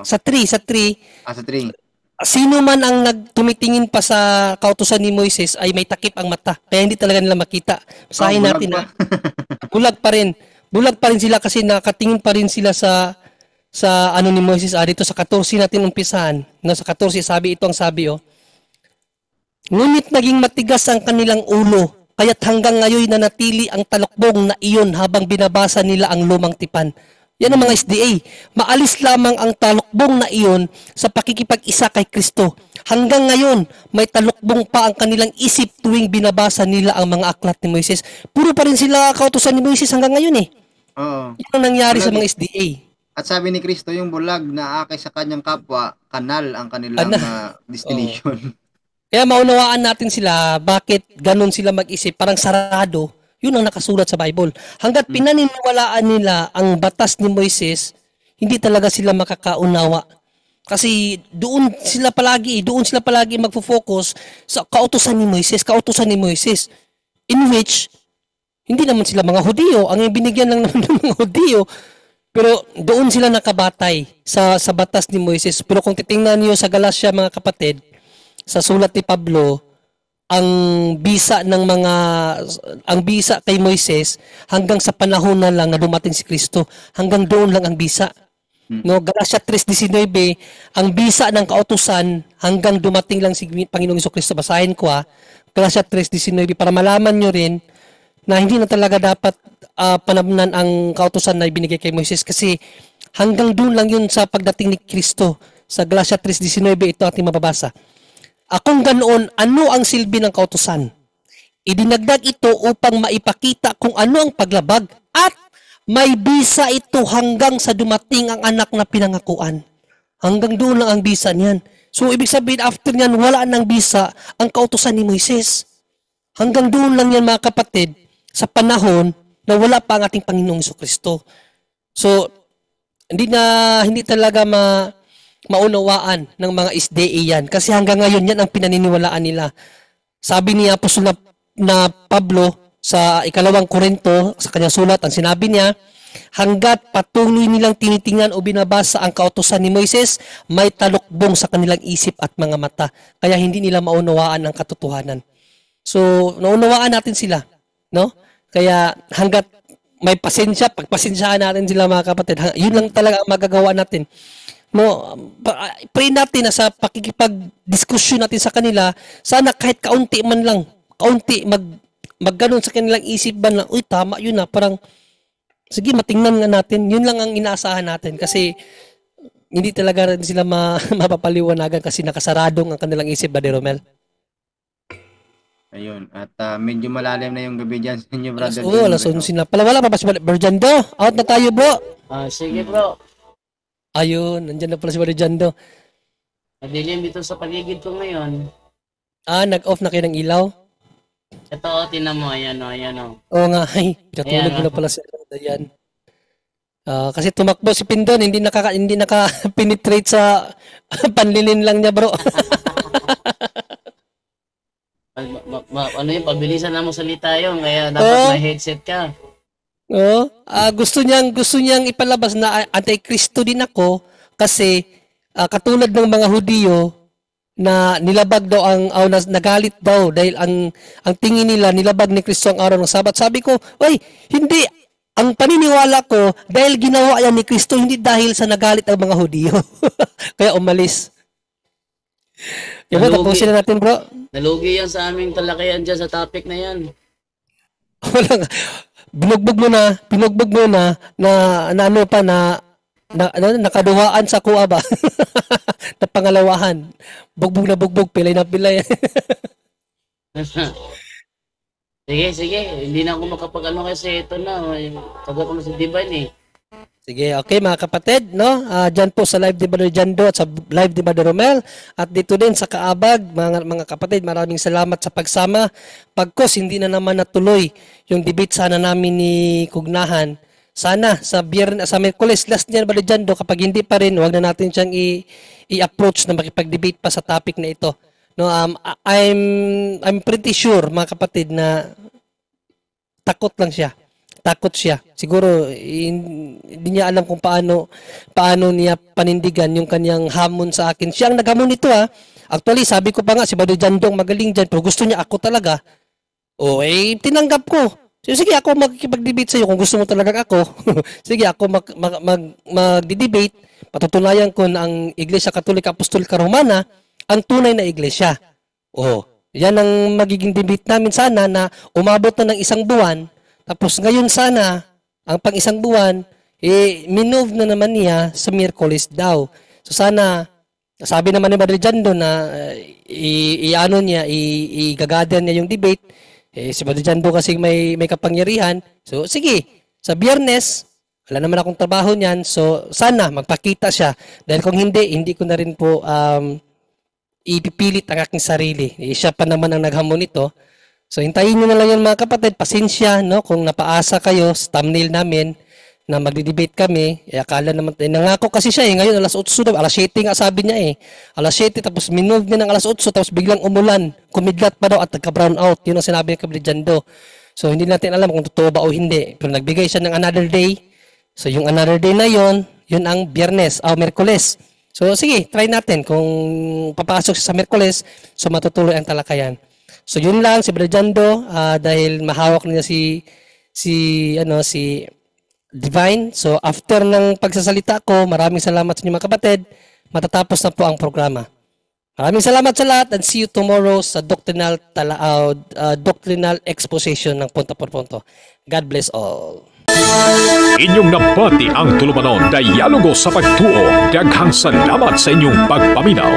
Sa 3. Sa 3. Sino man ang tumitingin pa sa kautusan ni Moises ay may takip ang mata. Kaya hindi talaga nila makita. Basahin natin na. Bulag pa rin sila kasi nakatingin pa rin sila sa ano ni Moises. Dito sa 14 natin umpisahan. Sa 14 sabi ito ang sabi Ngunit naging matigas ang kanilang ulo, kaya't hanggang ngayon nanatili ang talukbong na iyon habang binabasa nila ang lumang tipan. Yan ang mga SDA. Maalis lamang ang talukbong na iyon sa pakikipag-isa kay Kristo. Hanggang ngayon, may talukbong pa ang kanilang isip tuwing binabasa nila ang mga aklat ni Moises. Puro pa rin sila kautusan ni Moises hanggang ngayon Yan ang nangyari sa mga SDA. At sabi ni Kristo, yung bulag na aakay sa kanyang kapwa, kanal ang kanilang destination. Kaya maunawaan natin sila bakit ganun sila mag-isip, parang sarado. Yun ang nakasulat sa Bible. Hanggat pinaniniwalaan nila ang batas ni Moises, hindi talaga sila makakaunawa. Kasi doon sila palagi magfo-focus sa kautusan ni Moises. In which, hindi naman sila mga Hudyo. Ang binigyan lang naman ng mga Hudyo. Pero doon sila nakabatay sa batas ni Moises. Pero kung titingnan niyo sa Galatia mga kapatid, sa sulat ni Pablo, ang bisa kay Moises hanggang sa panahon na lang na dumating si Kristo, hanggang doon lang ang bisa. No, Galatia 3:19, ang bisa ng kautusan hanggang dumating lang si Panginoong Hesus Kristo. Basahin ko Galatia 3:19 para malaman nyo rin na hindi na talaga dapat panamnan ang kautusan na ibinigay kay Moises kasi hanggang doon lang yun sa pagdating ni Kristo. Sa Galatia 3:19 ito ating mababasa. Kung ganoon, ano ang silbi ng kautusan? Idinagdag ito upang maipakita kung ano ang paglabag at may bisa ito hanggang sa dumating ang anak na pinangakuan. Hanggang doon lang ang bisa niyan. So, ibig sabihin, after niyan, wala nang bisa ang kautusan ni Moises. Hanggang doon lang yan, mga kapatid, sa panahon na wala pa ang ating Panginoong Jesucristo. So, hindi talaga maunawaan ng mga SDA yan. Kasi hanggang ngayon, yan ang pinaniniwalaan nila. Sabi ni Apostol na Pablo sa 2 Korinto, sa kanyang sulat, ang sinabi niya, hanggat patuloy nilang tinitingnan o binabasa ang kautusan ni Moises, may talukbong sa kanilang isip at mga mata. Kaya hindi nila maunawaan ang katotohanan. So, naunawaan natin sila, no? Kaya hanggat may pasensya, pagpasensyaan natin sila, mga kapatid, yun lang talaga ang magagawa natin. No, pray natin na sa pakikipag-diskusyon natin sa kanila, sana kahit kaunti man lang, magganon sa kanilang isip ba na, uy, tama yun na, parang, sige, matingnan nga natin. Yun lang ang inaasahan natin kasi hindi talaga rin sila mapapaliwanagan kasi nakasaradong ang kanilang isip, Brother Romel. Ayun. At medyo malalim na yung gabi dyan sa inyo, Brother. Oo, alas 11 na. Wala pa ba si Brother Jando? Out na tayo, bro. Sige, bro. Ayun, nandyan na pala si Brother Jando. Madilim dito sa paligid ko ngayon. Nag-off na kayo ng ilaw? Ito, tinan mo. Ayan o. Oo nga, ay. Katulog ko na pala si Ayan. Kasi tumakbo si Pindon, hindi naka-penetrate sa panlilin lang niya, bro. Ano yun, pabilisan na mo salita yun, kaya dapat may headset ka. Gusto niyang ipalabas na anti-Kristo din ako kasi katulad ng mga Hudiyo na nilabag daw nagalit daw dahil ang tingin nila nilabag ni Kristo ang araw ng Sabat. Sabi ko, hindi. Ang paniniwala ko, dahil ginawa yan ni Kristo, hindi dahil sa nagalit ang mga Hudiyo. Kaya umalis. Tapusin na natin, bro. Nalugi yan sa aming talakayan dyan sa topic na yan. Wala nga. Binugbog mo na nakaduwaan sa kuha ba? Na pangalawahan. Bugbog na bugbog, pilay na pilay. Sige. Hindi na ako makapag-ano kasi ito na. Tagal ko na si Divine eh. Sige, okay mga kapatid, no? Dyan po sa live ni Brother Jando at sa live ni Brother Romel at dito din sa Kaabag, mga kapatid, maraming salamat sa pagsama. Pagkos hindi na naman natuloy yung debate sana namin ni Kugnahan. Sana sa Miyerkules last niya Brother Jando, kapag hindi pa rin, wag na natin siyang i-approach na makipag-debate pa sa topic na ito. No, I'm pretty sure mga kapatid na takot siya. Siguro hindi niya alam kung paano niya panindigan yung kanyang hamon sa akin. Siya ang naghamon nito Actually, sabi ko pa nga si Brother Jandong magaling diyan, pero gusto niya ako talaga. Tinanggap ko. Sige, ako makikipag-debate sa iyo kung gusto mo talaga ako. Sige, ako mag-debate. Patutunayan ko na ang Iglesia Katolika Apostolika Romana ang tunay na iglesia. Yan ang magiging debate namin sana na umabot na ng 1 buwan. Tapos ngayon sana, ang pang 1 buwan, minove na naman niya sa Miyerkules daw. So sana, sabi naman ni Brother Jando na i-gather niya yung debate. Si Brother Jando kasi may kapangyarihan. So sige, sa Biyernes, wala naman akong trabaho niyan. So sana magpakita siya. Dahil kung hindi ko na rin po ipipilit ang aking sarili. Siya pa naman ang naghamon nito. So, hintayin nyo na lang yan mga kapatid. Pasensya, no? Kung napaasa kayo sa thumbnail namin na magdi-debate kami, akala naman, nangako kasi siya ngayon alas 8 daw, alas 7 nga sabi niya Alas 7, tapos minove niya ng alas 8, tapos biglang umulan, kumidlat pa daw at nagka-brown out. Yun ang sinabi ng Brother Jando. So, hindi natin alam kung totoo ba o hindi. Pero nagbigay siya ng another day. So, yung another day na yun ang Biyernes o Miyerkules. So, sige, try natin. Kung papasok siya sa Miyerkules, so matutuloy ang talakayan. So yun lang si Brother Jando dahil mahawak niya si Divine. So after ng pagsasalita ko, maraming salamat sa inyo mga kapatid. Matatapos na po ang programa. Maraming salamat sa lahat and see you tomorrow sa doctrinal exposition ng punto por punto. God bless all. Inyong nabati ang tulumanon dialogo sa pagtuo. Daghang salamat sa inyong pagpaminaw.